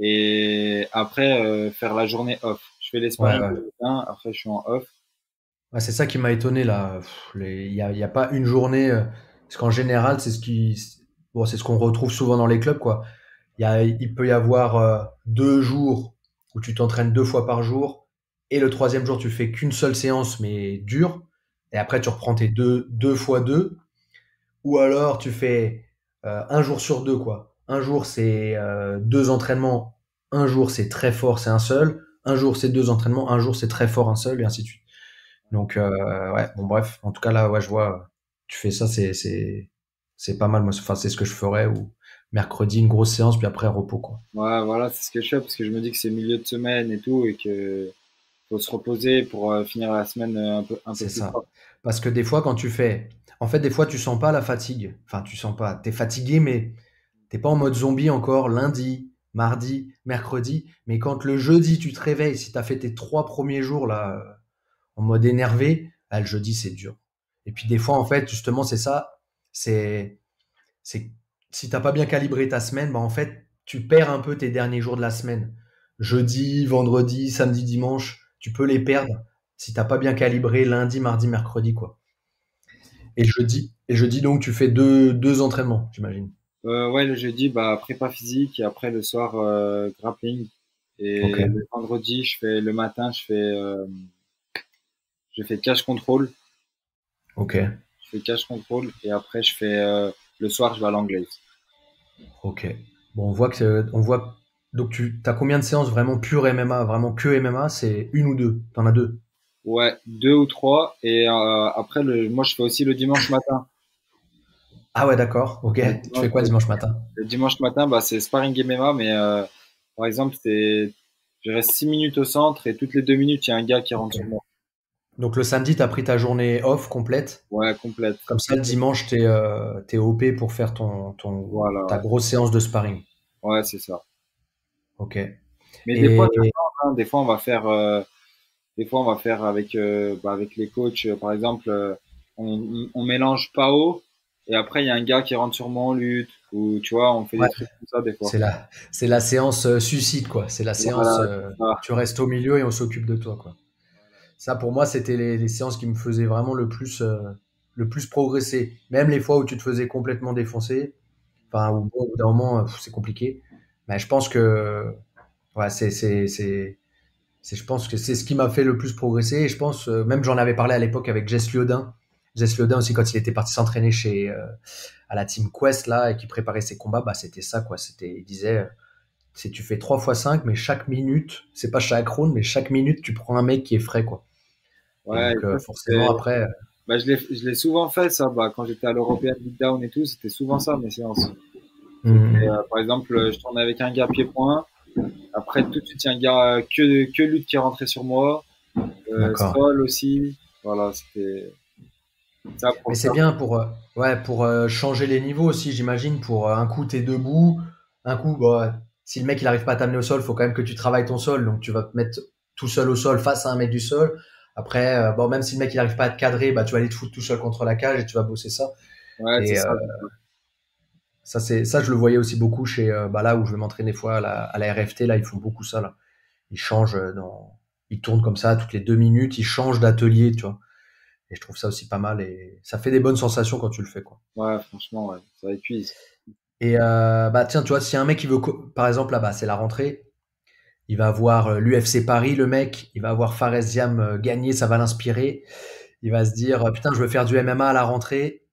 et après faire la journée off. Je fais les Ouais, sparring ouais. le matin, après je suis en off. Ouais, c'est ça qui m'a étonné là. Il y a pas une journée. Parce qu'en général, bon, c'est ce qu'on retrouve souvent dans les clubs, quoi. Il peut y avoir 2 jours où tu t'entraînes 2 fois par jour, et le troisième jour, tu fais qu'une seule séance, mais dure. Et après, tu reprends tes deux fois deux. Ou alors tu fais un jour sur deux, quoi. Un jour, c'est deux entraînements. Un jour, c'est très fort, c'est un seul. Un jour, c'est deux entraînements. Un jour, c'est très fort, un seul, et ainsi de suite. Donc, ouais, bon, bref. En tout cas, là, ouais, je vois, tu fais ça, c'est pas mal. Moi, enfin, c'est ce que je ferais. Ou mercredi, une grosse séance, puis après, repos, quoi. Ouais, voilà, c'est ce que je fais parce que je me dis que c'est milieu de semaine et tout et que faut se reposer pour finir la semaine un peu C'est plus ça. fort. Parce que des fois, quand tu fais, en fait, des fois, tu sens pas la fatigue. Enfin, tu sens pas. T'es fatigué, mais t'es pas en mode zombie encore lundi, mardi, mercredi. Mais quand le jeudi, tu te réveilles, si t'as fait tes 3 premiers jours là, en mode énervé, ah, le jeudi, c'est dur. Et puis des fois, en fait, justement, c'est ça. C'est, c'est, si t'as pas bien calibré ta semaine, bah en fait, tu perds un peu tes derniers jours de la semaine. Jeudi, vendredi, samedi, dimanche, tu peux les perdre si t'as pas bien calibré lundi, mardi, mercredi, quoi. Et jeudi, donc, tu fais deux entraînements, j'imagine. Ouais, le jeudi, bah, prépa physique et après le soir, grappling. Ok, Et le vendredi, le matin, je fais cache contrôle. ok, Je fais cache contrôle et après, le soir, je vais à l'anglaise. ok. Bon, on voit. Donc, tu as combien de séances vraiment pure MMA, vraiment que MMA? C'est une ou deux? T'en as deux? Ouais, deux ou trois. Et après, moi, je fais aussi le dimanche matin. Ah ouais, d'accord. Ok. Le Tu dimanche, fais quoi dimanche matin? le dimanche matin, bah, c'est sparring MMA, mais par exemple, je reste 6 minutes au centre et toutes les 2 minutes, il y a un gars qui rentre Ok. sur moi. Donc le samedi, tu as pris ta journée off complète. Ouais, complète. Comme ça, le dimanche, t'es OP pour faire Voilà, ta ouais. grosse séance de sparring. Ouais, c'est ça. Ok. Mais des fois, ça Et change, hein. Des fois, on va faire avec les coachs, par exemple, on mélange PAO et après, il y a un gars qui rentre sur moi en lutte ou tu vois, on fait ouais, des trucs comme ça des fois. c'est la séance suicide, quoi. C'est la séance, Voilà, c'est ça. tu restes au milieu et on s'occupe de toi, quoi. Ça, pour moi, c'était les séances qui me faisaient vraiment le plus progresser. Même les fois où tu te faisais complètement défoncer, enfin, où, bon, au bout d'un moment, c'est compliqué. Mais je pense que, ouais, je pense que c'est ce qui m'a fait le plus progresser. Et je pense, même j'en avais parlé à l'époque avec Jess Liodin. Jess Liodin aussi, quand il était parti s'entraîner à la Team Quest, là, et qui préparait ses combats, bah, c'était ça, quoi. Il disait, si tu fais 3 fois 5, mais chaque minute, c'est pas chaque round, mais chaque minute, tu prends un mec qui est frais, quoi. Et Ouais, et donc, ça, forcément, après, bah, je l'ai souvent fait, ça. Bah, quand j'étais à l'European Beatdown et tout, c'était souvent ça, mes séances. Par exemple, je tournais avec un gars pied-point. Après, tout de suite, il y a un gars que lutte qui est rentré sur moi. d'accord. Sol aussi. Voilà, c'était ça Mais pour c'est ça. bien pour changer les niveaux aussi, j'imagine. Pour un coup, t'es debout. Un coup, bah, si le mec il arrive pas à t'amener au sol, faut quand même que tu travailles ton sol. Donc tu vas te mettre tout seul au sol face à un mec du sol. Après, bon, même si le mec il arrive pas à te cadrer, bah, tu vas aller te foutre tout seul contre la cage et tu vas bosser ça. Ouais, c'est Et ça. ça, je le voyais aussi beaucoup chez bah, là où je vais m'entraîner des fois à la RFT. Là, ils font beaucoup ça. Là. Ils changent ils tournent comme ça toutes les 2 minutes. Ils changent d'atelier, tu vois. Et je trouve ça aussi pas mal et ça fait des bonnes sensations quand tu le fais, quoi. Ouais, franchement, ouais, ça épuise. Et bah tiens, tu vois, si un mec il veut, par exemple là-bas, c'est la rentrée, il va voir l'UFC Paris, le mec, il va voir Fares Ziam gagner, ça va l'inspirer. Il va se dire, putain, je veux faire du MMA à la rentrée.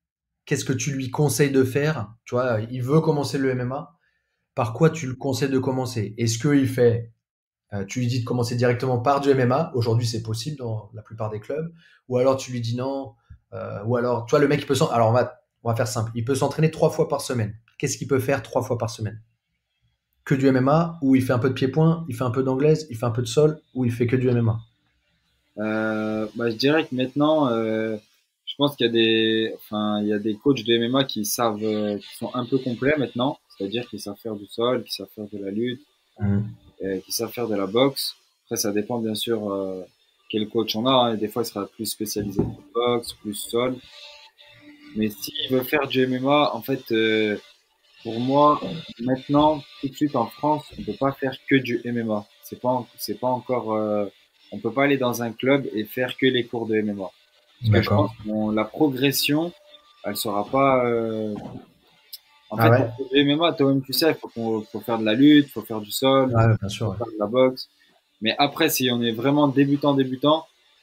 Qu'est-ce que tu lui conseilles de faire? Tu vois, il veut commencer le MMA. Par quoi tu le conseilles de commencer? Est-ce qu'il fait, tu lui dis de commencer directement par du MMA? Aujourd'hui, c'est possible dans la plupart des clubs. Ou alors tu lui dis non. Ou alors, tu vois, le mec, il peut alors on va faire simple. Il peut s'entraîner 3 fois par semaine. Qu'est-ce qu'il peut faire 3 fois par semaine? Que du MMA, où il fait un peu de pied-point, il fait un peu d'anglaise, il fait un peu de sol, ou il fait que du MMA. Bah, je dirais que maintenant, je pense il y a des coachs de MMA qui sont un peu complets maintenant, c'est-à-dire qu'ils savent faire du sol, qui savent faire de la lutte, Mhm. qui savent faire de la boxe. Après, ça dépend bien sûr quel coach on a, hein. Et des fois, il sera plus spécialisé boxe, plus sol. Mais s'il veut faire du MMA, en fait, pour moi, maintenant, tout de suite en France, on peut pas faire que du MMA. C'est pas encore, on peut pas aller dans un club et faire que les cours de MMA. Parce que je D'accord. pense que la progression, elle sera pas, en Ah fait, ouais? pour faire du MMA, toi-même, tu sais, faut faire de la lutte, faut faire du sol, Ouais, bien sûr. faut Ouais. faire de la boxe. Mais après, si on est vraiment débutant,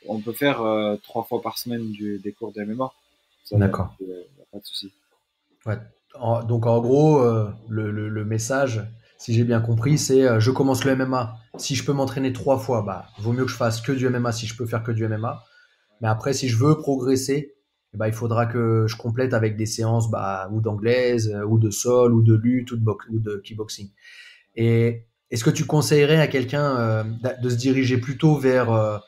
on peut faire 3 fois par semaine des cours de MMA. Ça, y a D'accord. pas de souci. Ouais. Donc en gros, le message, si j'ai bien compris, c'est je commence le MMA. Si je peux m'entraîner 3 fois, bah, vaut mieux que je fasse que du MMA si je peux faire que du MMA. Mais après, si je veux progresser, bah, il faudra que je complète avec des séances bah, ou d'anglaise, ou de sol, ou de lutte, ou de kickboxing. Et est-ce que tu conseillerais à quelqu'un de se diriger plutôt vers euh,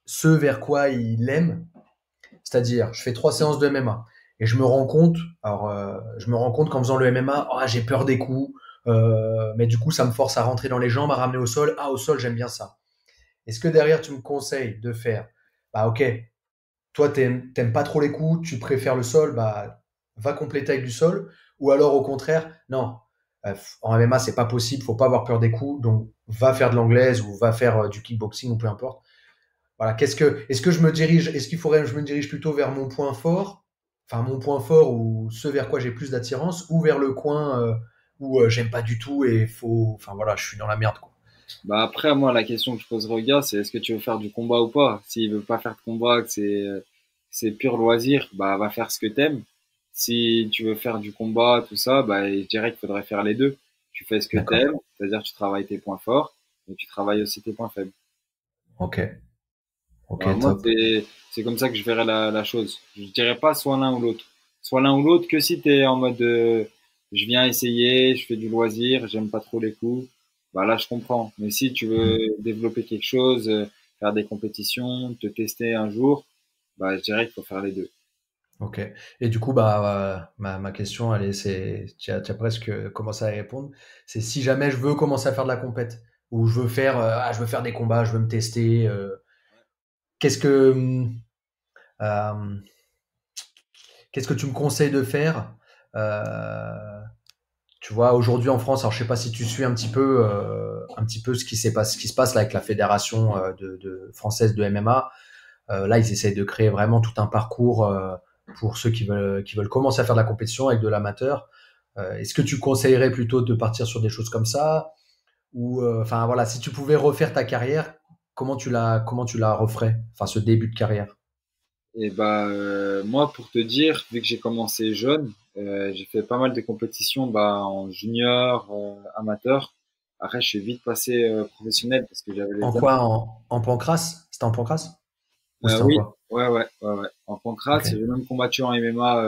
ce vers quoi il aime, c'est-à-dire, je fais 3 séances de MMA et je me rends compte qu'en faisant le MMA, ah, j'ai peur des coups, mais du coup, ça me force à rentrer dans les jambes, à ramener au sol. Ah, au sol, j'aime bien ça. Est-ce que derrière, tu me conseilles de faire, bah ok, toi, t'aimes pas trop les coups, tu préfères le sol, bah va compléter avec du sol, ou alors au contraire, non, en MMA, c'est pas possible, faut pas avoir peur des coups, donc va faire de l'anglaise ou va faire du kickboxing ou peu importe. Voilà, est-ce que je me dirige, est-ce qu'il faudrait que je me dirige plutôt vers mon point fort, enfin mon point fort ou ce vers quoi j'ai plus d'attirance, ou vers le coin où j'aime pas du tout et enfin voilà, je suis dans la merde quoi. Bah après, moi, la question que je poserai au gars, c'est est-ce que tu veux faire du combat ou pas? S'il veut pas faire de combat, que c'est pur loisir, bah va faire ce que t'aimes. Si tu veux faire du combat, tout ça, bah je dirais qu'il faudrait faire les deux. Tu fais ce que D'accord. t'aimes, c'est-à-dire tu travailles tes points forts, mais tu travailles aussi tes points faibles. Ok, ok, Bah, moi, top. c'est comme ça que je verrais la chose. Je dirais pas soit l'un ou l'autre. Soit l'un ou l'autre que si t'es en mode je viens essayer, je fais du loisir, j'aime pas trop les coups, bah là je comprends. Mais si tu veux Hmm. développer quelque chose, faire des compétitions, te tester un jour, bah je dirais qu'il faut faire les deux. Ok. Et du coup, bah, ma question, tu as presque commencé à y répondre. C'est si jamais je veux commencer à faire de la compète, ou je veux faire des combats, je veux me tester, qu'est-ce que, euh, qu'est-ce que tu me conseilles de faire? Tu vois, aujourd'hui en France, alors je sais pas si tu suis un petit peu ce qui se passe là avec la fédération française de MMA. Là, ils essayent de créer vraiment tout un parcours pour ceux qui veulent commencer à faire de la compétition avec de l'amateur. Est-ce que tu conseillerais plutôt de partir sur des choses comme ça ou enfin voilà, si tu pouvais refaire ta carrière, comment tu la referais? Enfin, ce début de carrière. Et bah moi pour te dire, vu que j'ai commencé jeune, j'ai fait pas mal de compétitions bah, en junior, amateur. Après je suis vite passé professionnel parce que j'avais En les quoi? En pancrace? C'était en pancrace? Ou c'était en Oui, quoi? ouais. En pancrace, Ok, j'ai même combattu en MMA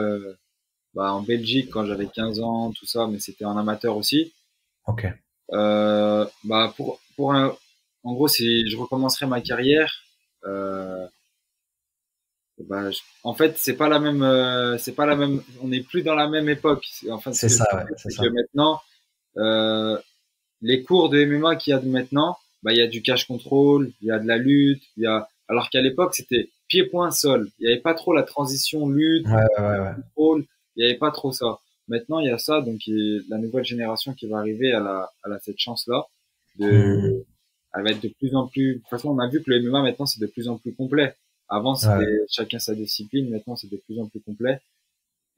bah, en Belgique quand j'avais 15 ans, tout ça, mais c'était en amateur aussi. ok. Bah en gros, si je recommencerais ma carrière, euh, bah, en fait, c'est pas la même, on n'est plus dans la même époque. Enfin, ce C'est que je ça, veux ouais, dire, c'est c'est que ça. maintenant, euh, les cours de MMA qu'il y a de maintenant, bah, il y a du cash control, il y a de la lutte, alors qu'à l'époque, c'était pied-point sol. Il n'y avait pas trop la transition lutte, Ouais, ouais, ouais, ouais. contrôle. Il n'y avait pas trop ça. Maintenant, il y a ça, donc la nouvelle génération qui va arriver, elle a cette chance-là Hmm. de, elle va être de plus en plus. De toute façon, on a vu que le MMA maintenant c'est de plus en plus complet. Avant, c'était Ouais. chacun sa discipline. Maintenant, c'est de plus en plus complet.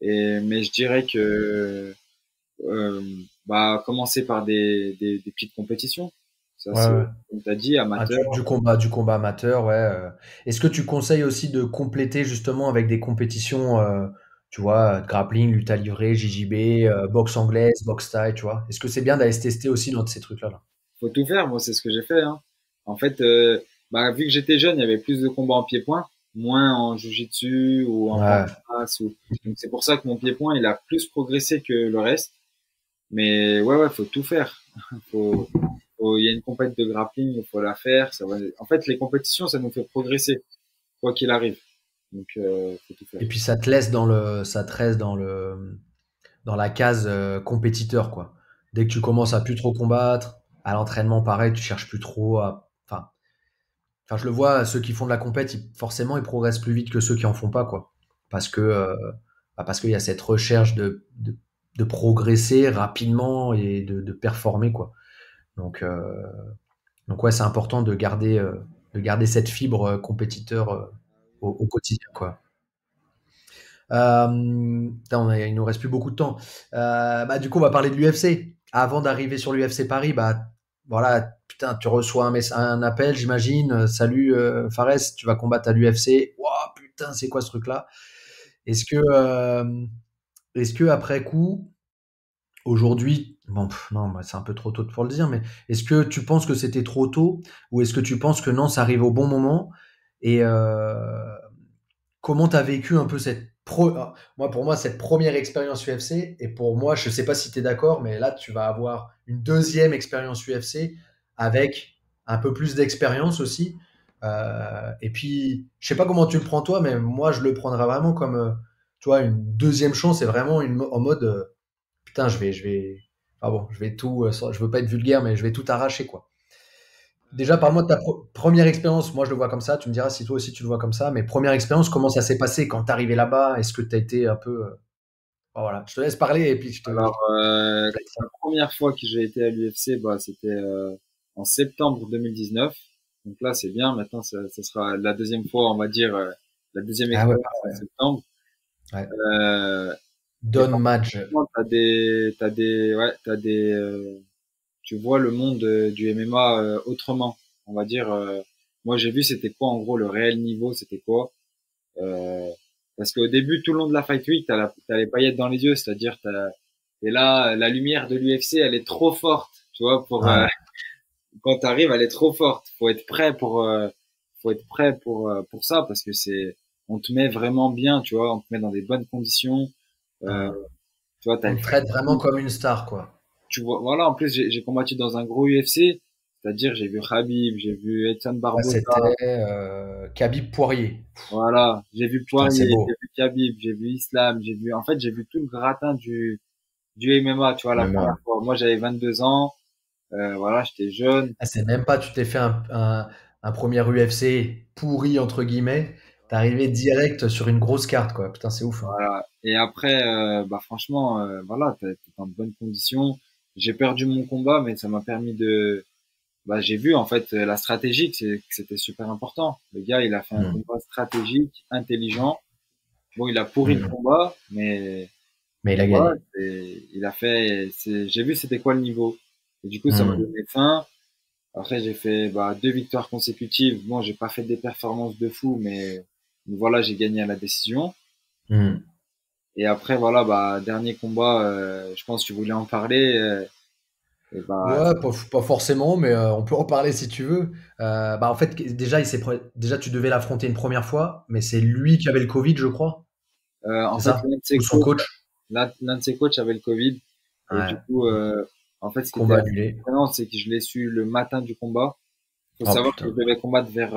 Mais je dirais que euh, bah commencer par des petites compétitions. Ça, Ouais, c'est ouais. comme tu as dit, Ah, amateur. du combat amateur, ouais. Est-ce que tu conseilles aussi de compléter justement avec des compétitions, tu vois, grappling, lutte à livrer, JJB, boxe anglaise, boxe thaï, tu vois? Est-ce que c'est bien d'aller se tester aussi dans ces trucs-là, là? Faut tout faire. Moi, c'est ce que j'ai fait. Hein. En fait, bah, vu que j'étais jeune, il y avait plus de combats en pied-point, moins en jiu-jitsu ou en Ouais. pancrace. Donc c'est pour ça que mon pied-point, il a plus progressé que le reste. Mais ouais, faut tout faire. Faut, il y a une compète de grappling, il faut la faire. En fait, les compétitions, ça nous fait progresser, quoi qu'il arrive. Donc, faut tout faire. Et puis ça te laisse dans la case compétiteur, quoi. Dès que tu commences à plus trop combattre, à l'entraînement, pareil, tu cherches plus trop à, enfin, je le vois, ceux qui font de la compète, forcément, ils progressent plus vite que ceux qui en font pas, quoi. Parce que, parce qu'il y a cette recherche de progresser rapidement et de performer, quoi. Donc, euh, donc ouais, c'est important de garder cette fibre compétiteur au quotidien, quoi. Putain, il nous reste plus beaucoup de temps. Bah, du coup, on va parler de l'UFC. Avant d'arriver sur l'UFC Paris, bah voilà, putain, tu reçois un appel, j'imagine. Salut Fares, tu vas combattre à l'UFC. Waouh, putain, c'est quoi ce truc-là? Est-ce que est-ce que après coup, aujourd'hui, bon, non, bah, c'est un peu trop tôt pour le dire, mais est-ce que tu penses que c'était trop tôt ou est-ce que tu penses que non, ça arrive au bon moment? Et comment tu as vécu un peu moi, pour moi, cette première expérience UFC, et pour moi, je sais pas si tu es d'accord, mais là, tu vas avoir une deuxième expérience UFC avec un peu plus d'expérience aussi. Et puis, je sais pas comment tu le prends toi, mais moi, je le prendrais vraiment comme, tu vois, une deuxième chance, et vraiment en mode, putain, enfin bon, je vais tout, je veux pas être vulgaire, mais je vais tout arracher, quoi. Déjà, parle-moi de ta première expérience. Moi, je le vois comme ça. Tu me diras si toi aussi tu le vois comme ça. Mais première expérience, comment ça s'est passé quand t'es arrivé là-bas? Est-ce que tu as été un peu. Voilà, je te laisse parler et puis Alors, je te laisse. la première fois que j'ai été à l'UFC, bah, c'était en septembre 2019. Donc là, c'est bien. Maintenant, ça sera la deuxième fois, on va dire, la deuxième Ah ouais, expérience en parfait. septembre. Ouais. Euh, et Don Madge. franchement, tu vois le monde du MMA autrement. On va dire, moi j'ai vu c'était quoi en gros le réel niveau, c'était quoi. Euh, Parce qu'au début, tout le long de la Fight Week, t'as les paillettes dans les yeux, c'est-à-dire et là, la lumière de l'UFC, elle est trop forte, tu vois, Ouais. quand t'arrives, elle est trop forte. Faut être prêt pour ça parce que on te met vraiment bien, tu vois, on te met dans des bonnes conditions. Euh, Ouais. Tu vois, t'as On le te traite vraiment fight. comme une star, quoi. Tu vois, voilà, en plus, j'ai combattu dans un gros UFC, c'est-à-dire, j'ai vu Khabib, j'ai vu Edson Ouais, Barboza, c'était Khabib Poirier. voilà, j'ai vu Putain, c'est Poirier, j'ai beau. vu Khabib, j'ai vu Islam, en fait, j'ai vu tout le gratin du MMA, tu vois, la MMA. première fois. Moi, j'avais 22 ans, voilà, j'étais jeune, Ah, c'est même pas, tu t'es fait un premier UFC pourri, entre guillemets. T'es arrivé direct sur une grosse carte, quoi. Putain, c'est ouf, hein. voilà. Et après, bah, franchement, voilà, t'es en bonne condition. J'ai perdu mon combat, mais ça m'a permis bah, j'ai vu, en fait, la stratégie, que c'était super important. Le gars, il a fait un Mm. combat stratégique, intelligent. Bon, il a pourri le Mm. combat, Mais il mais a voilà, gagné. j'ai vu c'était quoi le niveau. Et du coup, ça m'a Mm. donné faim. Après, j'ai fait bah, 2 victoires consécutives. Bon, j'ai pas fait des performances de fou, mais voilà, j'ai gagné à la décision. Mm. Et après, voilà, bah, dernier combat, je pense que tu voulais en parler. Et bah, Ouais, pas forcément, mais on peut en parler si tu veux. Bah, en fait, déjà, déjà, tu devais l'affronter une première fois, mais c'est lui qui avait le Covid, je crois. en C'est fait, ça? Ou son coach? l'un de ses coachs avait le Covid. Et du Ouais. coup, en fait, ce qui était Combat assez annulé. surprenant, c'est que je l'ai su le matin du combat. Faut Oh savoir que je putain. devais combattre vers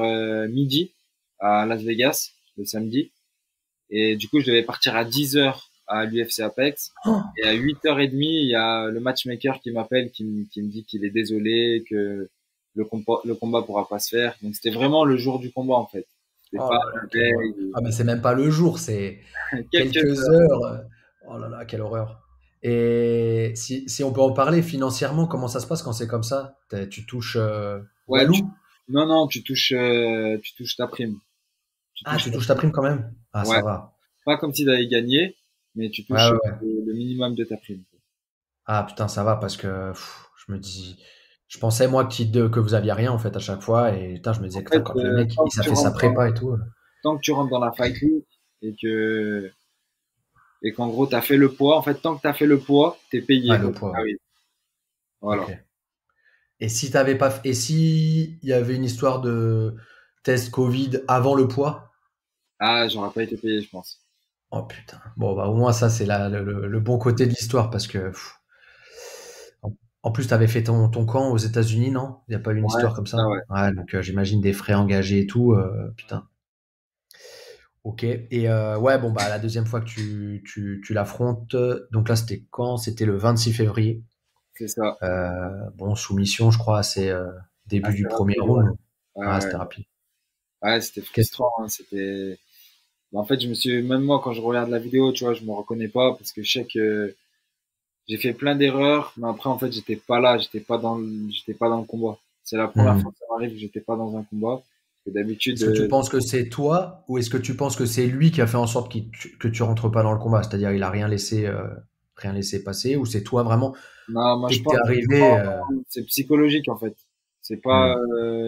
midi à Las Vegas, le samedi. Et du coup, je devais partir à 10 heures à l'UFC Apex. Oh, Et à 8h30, il y a le matchmaker qui m'appelle, qui me dit qu'il est désolé, que le combat pourra pas se faire. Donc, c'était vraiment le jour du combat, en fait. C'était oh pas là là, la quelle horreur. veille, Ah, mais c'est même pas le jour, c'est quelques quelques heures. heures. Oh là là, quelle horreur. Et si on peut en parler financièrement, comment ça se passe quand c'est comme ça? Tu touches Ouais, Walou? non, non, tu touches ta prime. Tu Ah, touches tu ta touches ta prime. prime quand même? Ah, Ouais. ça va. Pas comme si tu avais gagné, mais tu Ouais, touches ouais, ouais. le minimum de ta prime. Ah putain, ça va parce que je me dis, je pensais moi que vous aviez rien en fait à chaque fois et putain, je me disais En que putain, fait, quand le mec tant il que ça tu fait sa rentres prépa et tout. tant que tu rentres dans la fight week et qu'en gros, tu as fait le poids, en fait, tant que tu as fait le poids, tu es Ouais, payé, quoi le qu'il poids. arrive. Voilà. Ok. Et si t'avais pas, et si il y avait une histoire de test Covid avant le poids? Ah, j'aurais pas été payé, je pense. Oh putain. Bon bah au moins ça c'est le bon côté de l'histoire parce que en, en plus t'avais fait ton camp aux États-Unis, non? Il y a pas eu une Ouais, histoire comme c'est ça, ça? ouais. Ouais, donc j'imagine des frais engagés et tout. Putain. Ok. Et ouais, bon, bah, la deuxième fois que tu l'affrontes, donc là, c'était quand? C'était le 26 février. C'est ça. Bon, soumission, je crois, c'est début du Assez premier rapide, ouais. round. Ouais, Ah, ouais. c'était rapide. Ouais, c'était Qu'est-ce frustrant, hein. En fait, même moi, quand je regarde la vidéo, tu vois, je me reconnais pas parce que je sais que j'ai fait plein d'erreurs, mais après, en fait, j'étais pas là, j'étais pas dans le combat. C'est la première fois Hmm. que ça m'arrive que j'étais pas dans un combat. Et d'habitude, Est-ce que tu penses que c'est toi ou est-ce que tu penses que c'est lui qui a fait en sorte que tu rentres pas dans le combat? C'est-à-dire, il a rien laissé passer ou c'est toi vraiment, non, moi, dès je que t'es pense que arrivé, c'est psychologique, en fait. C'est pas hmm.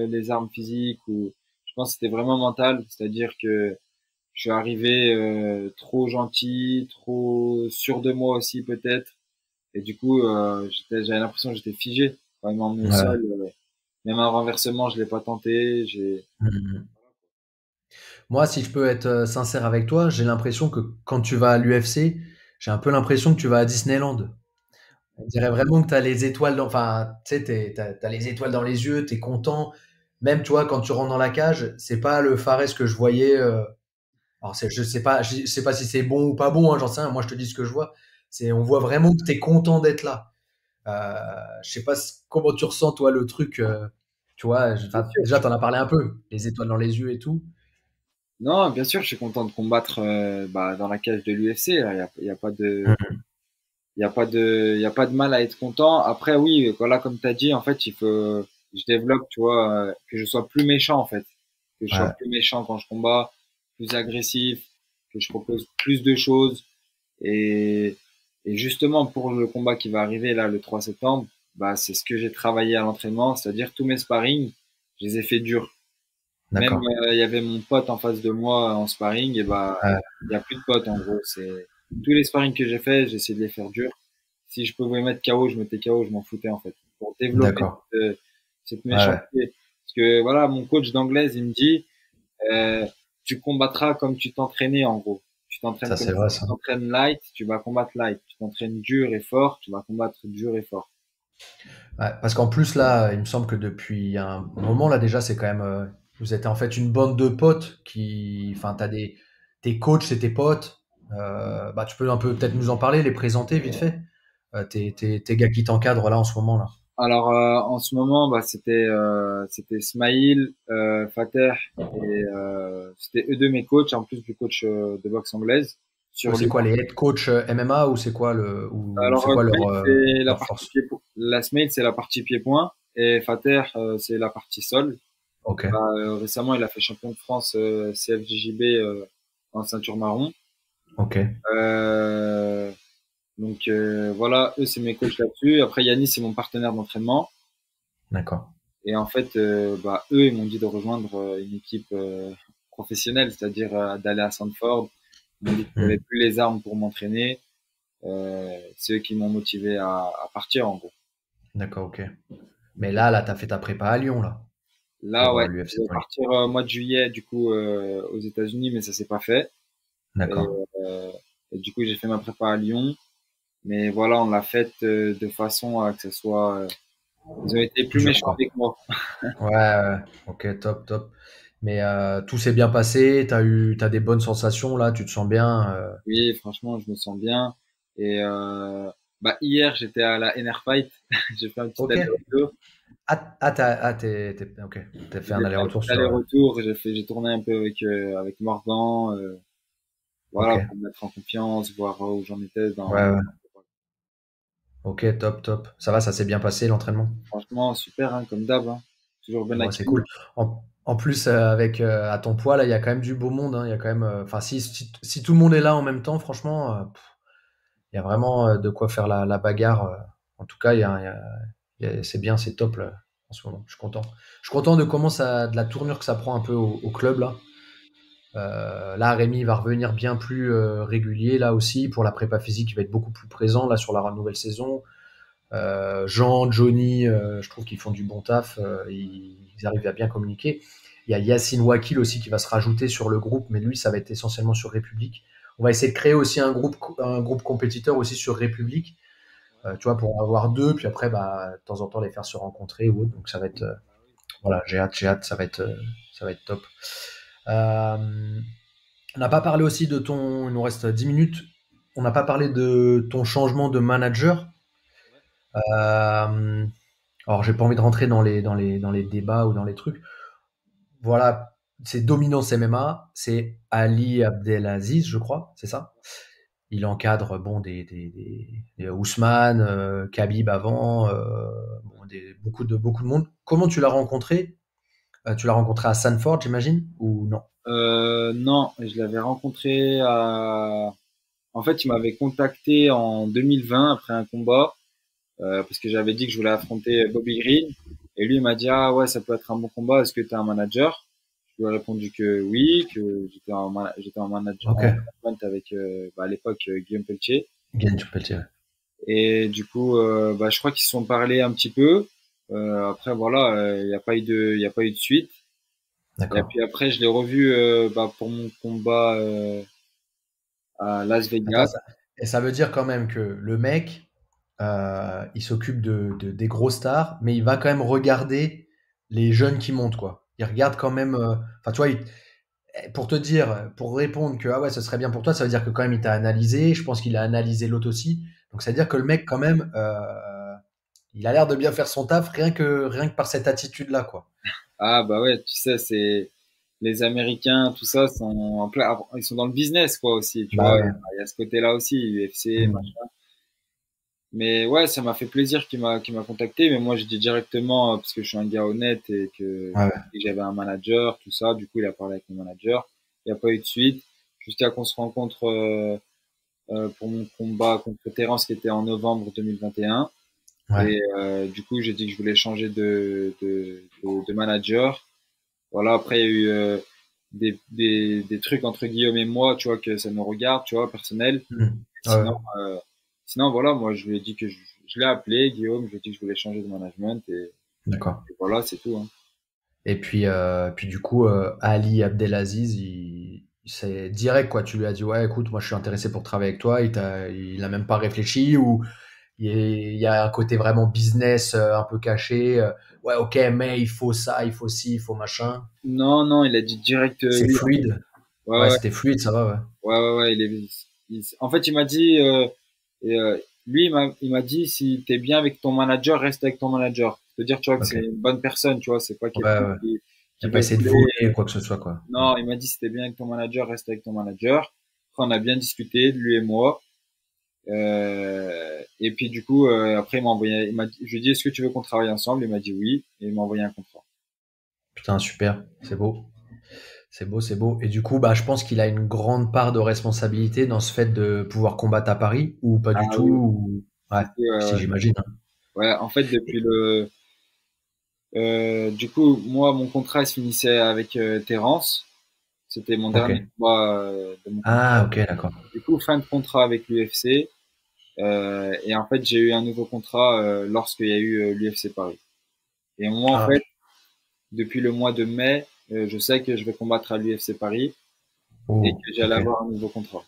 les armes physiques ou je pense que c'était vraiment mental, c'est-à-dire que je suis arrivé trop gentil, trop sûr de moi aussi peut-être. Et du coup, j'avais l'impression que j'étais figé. Quand il m'a emmené au Ouais. sol, même un renversement, je l'ai pas tenté. Mhm. Moi, si je peux être sincère avec toi, j'ai l'impression que quand tu vas à l'UFC, j'ai un peu l'impression que tu vas à Disneyland. On dirait vraiment que tu as les étoiles enfin, tu sais, t'as les étoiles dans les yeux, tu es content. Même, tu vois, quand tu rentres dans la cage, c'est pas le Fares que je voyais. Alors, je sais pas si c'est bon ou pas bon, hein, j'en sais rien. Moi, je te dis ce que je vois. On voit vraiment que tu es content d'être là. Je sais pas comment tu ressens, toi, le truc. Tu vois, Bien enfin, sûr, déjà, t'en as parlé un peu. Les étoiles dans les yeux et tout. non, bien sûr, je suis content de combattre dans la cage de l'UFC. Il y a pas de, Mhm. il y a pas de mal à être content. Après, oui, voilà, comme tu as dit, en fait, je développe, tu vois, que je sois plus méchant, en fait, que je sois Ouais, plus méchant quand je combats, plus agressif, que je propose plus de choses. Et, et justement, pour le combat qui va arriver là le 3 septembre, bah, c'est ce que j'ai travaillé à l'entraînement, c'est-à-dire tous mes sparring, je les ai fait durs. Même d'accord. il y avait mon pote en face de moi en sparring, et bah Ouais, il y a plus de potes en gros. C'est tous les sparring que j'ai fait, j'ai essayé de les faire durs. Si je pouvais mettre KO, je mettais KO, je m'en foutais en fait. Pour développer d'accord. cette Ouais, méchanceté. Parce que voilà, mon coach d'anglaise, il me dit, euh, tu combattras comme tu t'entraînais en gros. Tu t'entraînes ça comme c'est vrai ça. Tu ça. t'entraînes light, tu vas combattre light. Tu t'entraînes dur et fort, tu vas combattre dur et fort. Ouais, parce qu'en plus là, il me semble que depuis un moment là déjà, c'est quand même, vous êtes en fait une bande de potes qui, enfin, t'as tes coachs, c'est tes potes. Bah, tu peux un peu peut-être nous en parler, les présenter vite fait. Tes gars qui t'encadrent là en ce moment là. Alors en ce moment, bah, c'était Smaïl, Fater et c'était eux deux mes coachs en plus du coach de boxe anglaise Eux, sur c'est Lyon. quoi les head coach MMA ou c'est quoi ou Alors c'est quoi Smaïl c'est la leur partie force? la Smaïl c'est la partie pied-point et Fater c'est la partie sol. Ok, Bah, récemment il a fait champion de France CFJJB en ceinture marron. ok, Euh, donc voilà, eux c'est mes coachs là-dessus. Après Yannis c'est mon partenaire d'entraînement. d'accord. Et en fait, bah, eux, ils m'ont dit de rejoindre une équipe professionnelle, c'est-à-dire d'aller à Sandford. Ils m'ont dit que j'avais Hmm, plus les armes pour m'entraîner. C'est eux qui m'ont motivé à partir, en gros. d'accord, ok. Mais Donc, là, t'as fait ta prépa à Lyon là là, pour ouais, je l'UFC vais Paris. partir au mois de juillet, du coup, aux États-Unis, mais ça s'est pas fait. Et, D'accord. euh, et du coup, j'ai fait ma prépa à Lyon. Mais voilà, on l'a faite de façon à que ce soit. Ils ont été plus Dur méchants quoi. avec moi. Ouais, ouais. Ok, top, top. Mais tout s'est bien passé, t'as des bonnes sensations là, tu te sens bien. Oui, franchement, je me sens bien. Et bah, hier, j'étais à la NR Fight. J'ai fait un petit Ok. aller-retour. Ok. T'as fait J'ai un fait un aller-retour petit sur. aller-retour. J'ai tourné un peu avec Morgan. Ok. Voilà, pour me mettre en confiance, voir où j'en étais Ouais, ouais. Ok, top, top. Ça va, ça s'est bien passé l'entraînement. Franchement, super, hein, comme d'hab, hein. Toujours bien Bon, c'est accueilli. cool. En plus, avec à ton poids là, il y a quand même du beau monde, hein. Il y a quand même. Enfin, si tout le monde est là en même temps, franchement, il y a vraiment de quoi faire la bagarre. En tout cas, c'est bien, c'est top là, en ce moment. Je suis content. Je suis content de de la tournure que ça prend un peu au club là. Là, Rémi va revenir bien plus régulier là aussi pour la prépa physique. Il va être beaucoup plus présent là sur la nouvelle saison. Jean, Johnny, je trouve qu'ils font du bon taf. Ils arrivent à bien communiquer. Il y a Yacine Wakil aussi qui va se rajouter sur le groupe, mais lui, ça va être essentiellement sur République. On va essayer de créer aussi un groupe compétiteur aussi sur République, tu vois, pour en avoir deux, puis après, bah, de temps en temps, les faire se rencontrer ou autre. Donc ça va être, voilà, j'ai hâte, ça va être top. Euh, on n'a pas parlé aussi de ton, il nous reste 10 minutes. On n'a pas parlé de ton changement de manager. Euh, alors, j'ai pas envie de rentrer dans les débats ou dans les trucs. Voilà, c'est Dominance MMA, c'est Ali Abdelaziz, je crois, c'est ça. Il encadre bon des Ousmane, Khabib avant, bon, beaucoup de monde. Comment tu l'as rencontré? Tu l'as rencontré à Sanford, j'imagine, ou non? Non, je l'avais rencontré En fait, il m'avait contacté en 2020 après un combat, parce que j'avais dit que je voulais affronter Bobby Green. Et lui, il m'a dit, ah ouais, ça peut être un bon combat. Est-ce que tu es un manager? Je lui ai répondu que oui, que j'étais en Ok. management avec, à l'époque, Guillaume Pelletier. Bien, tu peux le dire. Et du coup, je crois qu'ils se sont parlé un petit peu. Après, voilà, il n'y a pas eu il y a pas eu de suite. Et D'accord. puis après, je l'ai revu, pour mon combat, à Las Attends, Vegas. et ça veut dire quand même que le mec, il s'occupe des gros stars, mais il va quand même regarder les jeunes qui montent, quoi. Il regarde quand même. Enfin, tu vois, pour te dire, pour répondre que ah ouais, ce serait bien pour toi, ça veut dire que quand même il t'a analysé. Je pense qu'il a analysé l'autre aussi. Donc ça veut dire que le mec, quand même, il a l'air de bien faire son taf, rien que par cette attitude-là, quoi. Ah bah ouais, tu sais, c'est les Américains, tout ça, sont en plein, ils sont dans le business quoi aussi, tu Bah vois. ouais. Il y a ce côté-là aussi, UFC, Hmm. machin. Mais ouais, ça m'a fait plaisir qu'il m'a contacté, mais moi je dis directement parce que je suis un gars honnête Ouais, ouais. et que j'avais un manager, tout ça. Du coup, il a parlé avec mon manager. Il n'y a pas eu de suite jusqu'à qu'on se rencontre pour mon combat contre Terence qui était en novembre 2021. Ouais. Et du coup, j'ai dit que je voulais changer de manager. Voilà, après, il y a eu des trucs entre Guillaume et moi, tu vois, que ça nous regarde, tu vois, personnel. Hmm. Ouais, ouais. Sinon, sinon voilà, moi, je lui ai dit que je l'ai appelé, Guillaume, je lui ai dit que je voulais changer de management D'accord. et voilà, c'est tout, hein. Et puis du coup, Ali Abdelaziz, c'est direct quoi. Tu lui as dit ouais, écoute, moi je suis intéressé pour travailler avec toi. Il a même pas réfléchi ou il y a un côté vraiment business un peu caché. Ouais, ok, mais il faut ça, il faut ci, il faut machin. Non, non, il a dit direct C'est oui. fluide. Ouais, Ouais, ouais, c'était fluide, ça va, ouais. ouais, en fait, il m'a dit, et, lui, il m'a dit, si t'es bien avec ton manager, reste avec ton manager. C'est-à-dire, tu vois, que Ok. c'est une bonne personne, tu vois, c'est pas Ouais, quelqu'un ouais. Il qui a pas veut essayé de voler. voler quoi que ce soit quoi. Hmm. Non, il m'a dit, si t'es bien avec ton manager, reste avec ton manager. Après, on a bien discuté, lui et moi. Et puis, du coup, après, il m'a envoyé, je lui ai dit, est-ce que tu veux qu'on travaille ensemble? Il m'a dit oui, et il m'a envoyé un contrat. Putain, super, c'est beau. C'est beau, c'est beau. Et du coup, bah, je pense qu'il a une grande part de responsabilité dans ce fait de pouvoir combattre à Paris, ou pas du Ah tout, oui, ouais, si, si, si j'imagine, hein. ouais, en fait, du coup, moi, mon contrat il se finissait avec Terence. C'était mon Ok. dernier combat de mon contrat. Ah, ok, d'accord. Du coup, fin de contrat avec l'UFC. Et en fait, j'ai eu un nouveau contrat lorsqu'il y a eu l'UFC Paris. Et moi, en Ah, fait, depuis le mois de mai, je sais que je vais combattre à l'UFC Paris et oh, que j'allais ok. avoir un nouveau contrat.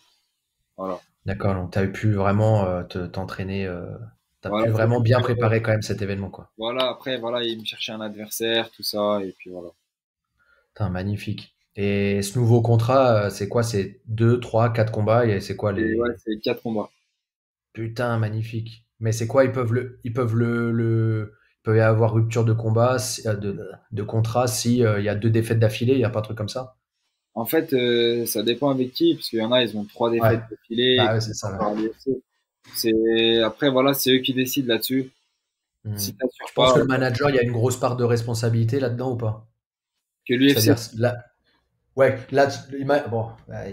Voilà. D'accord, donc t'avais pu vraiment t'entraîner, t'as pu Voilà, c'est vraiment juste bien que, préparer quand même cet événement, quoi. voilà, après, voilà, il me cherchait un adversaire, tout ça, et puis voilà. Putain, magnifique. Et ce nouveau contrat, c'est quoi? C'est 2, 3, 4 combats, et c'est quoi Et ouais, les... c'est 4 combats. Putain, magnifique. Mais c'est quoi? Il peut y avoir rupture de combat, de contrat si il y a 2 défaites d'affilée, il y a pas un truc comme ça? En fait, ça dépend avec qui, parce qu'il y en a, ils ont 3 défaites Ouais. d'affilée et Bah ouais, qui c'est sont ça, ouais. encore à l'UFC. Après, voilà, c'est eux qui décident là-dessus. Hmm. Si t'assures Tu penses pas que le manager, il y a une grosse part de responsabilité là-dedans ou pas? que l'UFC, C'est-à-dire, là, ouais, là, bon, bah,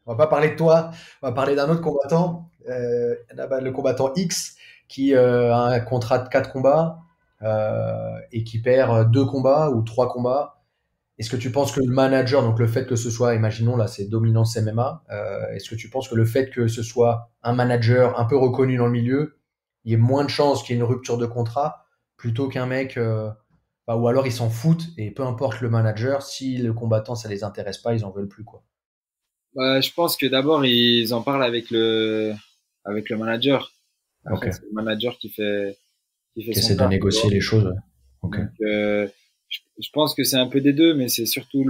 on va pas parler de toi, on va parler d'un autre combattant, là-bas, le combattant X, qui a un contrat de 4 combats et qui perd 2 combats ou 3 combats. Est-ce que tu penses que le manager, donc le fait que ce soit, imaginons là, c'est Dominance MMA, est-ce que tu penses que le fait que ce soit un manager un peu reconnu dans le milieu, il y ait moins de chances qu'il y ait une rupture de contrat plutôt qu'un mec, bah, ou alors ils s'en foutent et peu importe le manager, si le combattant ça les intéresse pas, ils en veulent plus quoi. bah, je pense que d'abord, ils en parlent avec le manager. Ok. Après, c'est le manager qui fait Qui son essaie de taf, tu négocier vois. les choses. Ouais. Ok. Donc, je pense que c'est un peu des deux, mais c'est surtout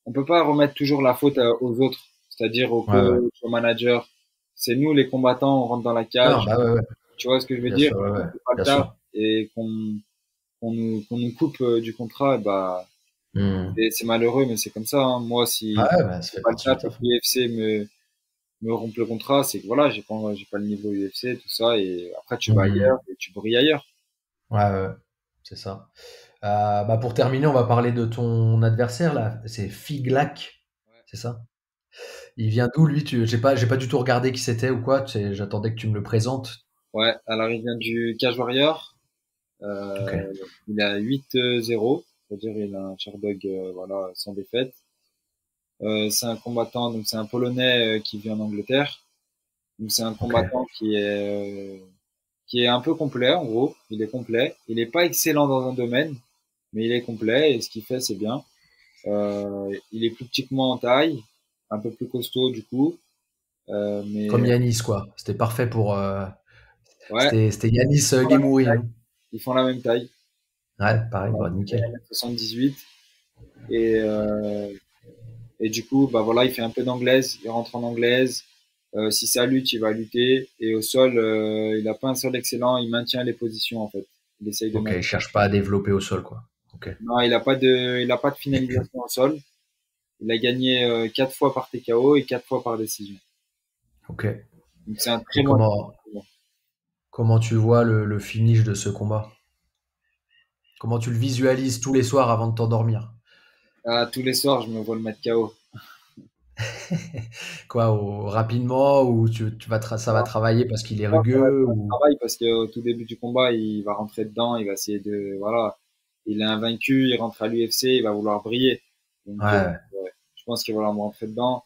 on peut pas remettre toujours la faute aux autres, c'est-à-dire au Ouais, ouais. coach, au manager. C'est nous, les combattants, on rentre dans la Non, cage. bah ouais, ouais. Tu vois ce que je veux Bien dire? sûr, ouais, On ouais. fait pas le Bien taf sûr. et qu'on nous coupe du contrat, bah, Hmm. c'est malheureux, mais c'est comme ça, hein. Moi, si Ouais, bah, ça je fais fait pas le partie du taf et que taf. l'UFC me rompt le contrat, c'est que voilà, j'ai pas le niveau UFC, tout ça, et après tu vas Hmm. ailleurs et tu brilles ailleurs. Ouais, ouais, ouais. C'est ça. Bah pour terminer, on va parler de ton adversaire là. C'est Figlac, Ouais. c'est ça? Il vient d'où lui? J'ai pas du tout regardé qui c'était ou quoi. J'attendais que tu me le présentes. Ouais, alors il vient du Cage Warrior, Ok. euh, il a 8-0. c'est-à-dire il a un Sherdog voilà sans défaite. C'est un combattant, donc c'est un Polonais qui vit en Angleterre. Donc c'est un Ok. combattant qui est un peu complet en gros. Il est complet. Il n'est pas excellent dans un domaine, mais il est complet et ce qu'il fait c'est bien. Il est plus petit que moi en taille, un peu plus costaud du coup. Comme Mais Yanis, quoi. C'était parfait pour. ouais, C'était Yanis ils font la même Gemouri, taille. hein. Ils font la même taille. Ouais, pareil, Voilà. bah, Il fait nickel. 1m78 et et du coup bah voilà il fait un peu d'anglaise, il rentre en anglaise. Si ça lutte, il va lutter et au sol, il a pas un sol excellent, il maintient les positions en fait. Il essaye de Ok, il maintenir. cherche pas à développer au sol, quoi. Ok. Non, il a pas de finalisation au sol. Il a gagné 4 fois par TKO et 4 fois par décision. Ok. Donc c'est un Et très bon. comment tu vois le finish de ce combat? Comment tu le visualises tous les soirs avant de t'endormir? Ah, tous les soirs, je me vois le mettre KO. Quoi, rapidement, ou ça va travailler parce qu'il est rugueux, Ça ou... travaille parce qu'au tout début du combat, il va rentrer dedans, il va essayer de, voilà, il est invaincu, il rentre à l'UFC, il va vouloir briller. Donc, Ouais, ouais, je pense qu'il va vouloir me rentrer dedans.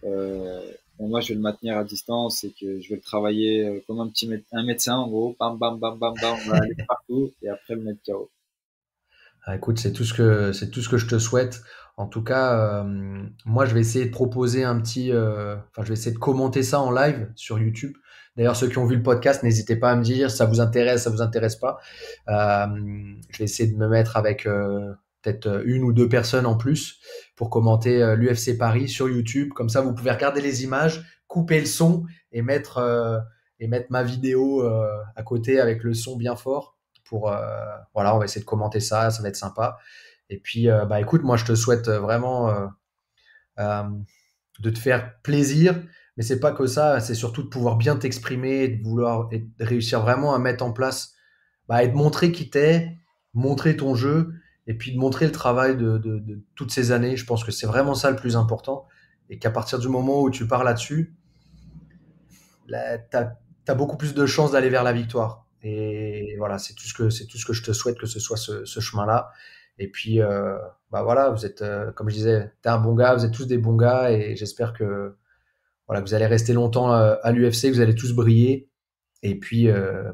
Euh, et moi, je vais le maintenir à distance et que je vais le travailler comme un médecin, en gros. Bam, bam, bam, bam, bam, on va aller partout et après le mettre KO. ah, écoute, c'est tout ce que je te souhaite. En tout cas, moi, je vais essayer de proposer enfin, je vais essayer de commenter ça en live sur YouTube. D'ailleurs, ceux qui ont vu le podcast, n'hésitez pas à me dire si ça vous intéresse pas. Je vais essayer de me mettre avec peut-être une ou deux personnes en plus pour commenter l'UFC Paris sur YouTube. Comme ça, vous pouvez regarder les images, couper le son et mettre ma vidéo à côté avec le son bien fort pour voilà, on va essayer de commenter ça, ça va être sympa. Et puis bah écoute, moi je te souhaite vraiment euh, de te faire plaisir, mais c'est pas que ça, c'est surtout de pouvoir bien t'exprimer, de vouloir et de réussir vraiment à mettre en place bah, et de montrer qui t'es, montrer ton jeu et puis de montrer le travail de toutes ces années. Je pense que c'est vraiment ça le plus important et qu'à partir du moment où tu pars là-dessus, là, t'as beaucoup plus de chances d'aller vers la victoire. Et voilà, c'est tout ce que je te souhaite que ce soit ce chemin-là. Et puis, bah voilà, vous êtes, comme je disais, t'es un bon gars, vous êtes tous des bons gars, et j'espère que voilà, vous allez rester longtemps à l'UFC, que vous allez tous briller, et puis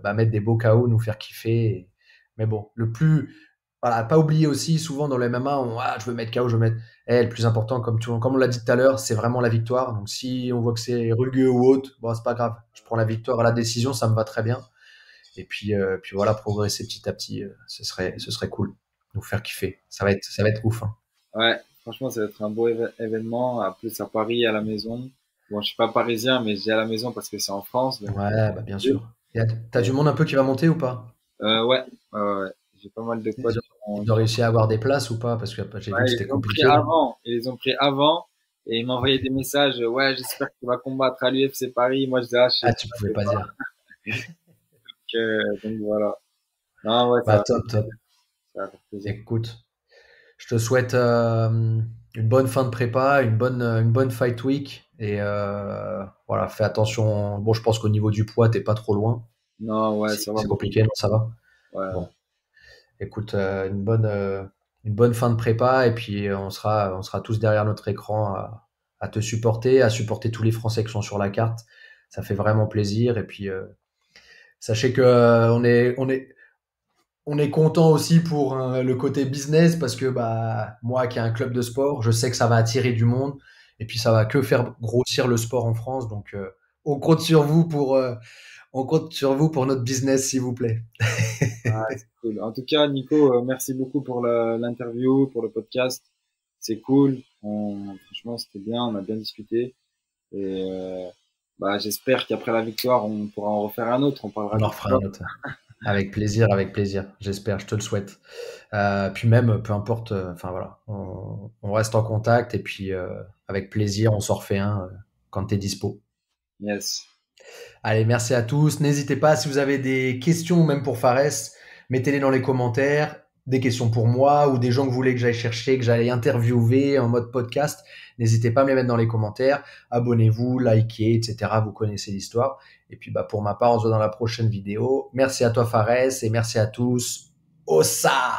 bah, mettre des beaux KO, nous faire kiffer. Mais bon, voilà, pas oublier aussi, souvent dans le MMA, je veux mettre KO, je veux mettre. Le plus important, comme on l'a dit tout à l'heure, c'est vraiment la victoire. Donc si on voit que c'est rugueux ou autre, bon, c'est pas grave. Je prends la victoire à la décision, ça me va très bien. Et puis voilà, progresser petit à petit, ce serait cool. Nous faire kiffer. Ça va être ouf, hein. Ouais, franchement, ça va être un beau événement. En plus, à Paris, à la maison. Bon, je suis pas parisien, mais je dis à la maison parce que c'est en France, donc. Ouais, bah bien sûr. T'as du monde un peu qui va monter ou pas? Ouais, ouais. J'ai pas mal de potes Ils ont, qui ont, ils ont réussi à avoir des places ou pas? Parce que j'ai vu ouais, que ils c'était les ont pris compliqué, là. avant. Ils les ont pris avant. Et ils m'envoyaient des messages. Ouais, j'espère que tu vas combattre à l'UFC Paris. Moi, je disais, ah, Ah, tu pouvais sais pas pas. dire. Donc voilà. Non, ouais, Bah top, top. ça va faire plaisir. Écoute, je te souhaite une bonne fin de prépa, une bonne fight week. Et voilà, fais attention. Bon, je pense qu'au niveau du poids, t'es pas trop loin. Non, ouais, Si ça va. c'est compliqué, non, ça va. Ouais, Bon, écoute, une bonne fin de prépa. Et puis on sera tous derrière notre écran à te supporter, à supporter tous les Français qui sont sur la carte. Ça fait vraiment plaisir. Et puis sachez que on est content aussi pour le côté business parce que bah moi qui ai un club de sport, je sais que ça va attirer du monde et puis ça va que faire grossir le sport en France. Donc on compte sur vous on compte sur vous pour notre business, s'il vous plaît. c'est cool. En tout cas, Nico, merci beaucoup pour l'interview, pour le podcast. C'est cool. Franchement, c'était bien. On a bien discuté. Et bah, j'espère qu'après la victoire, on pourra en refaire un autre. On parlera On en du refera sport. un autre. Avec plaisir, avec plaisir. J'espère, je te le souhaite. Puis même, peu importe, enfin voilà, on reste en contact et puis avec plaisir, on s'en refait un quand t'es dispo. Yes. Allez, merci à tous. N'hésitez pas, si vous avez des questions, même pour Fares, mettez-les dans les commentaires. Des questions pour moi ou des gens que vous voulez que j'aille chercher, que j'aille interviewer en mode podcast. N'hésitez pas à me les mettre dans les commentaires. Abonnez-vous, likez, etc. Vous connaissez l'histoire. Et puis, bah, pour ma part, on se voit dans la prochaine vidéo. Merci à toi, Fares, et merci à tous. Ossa!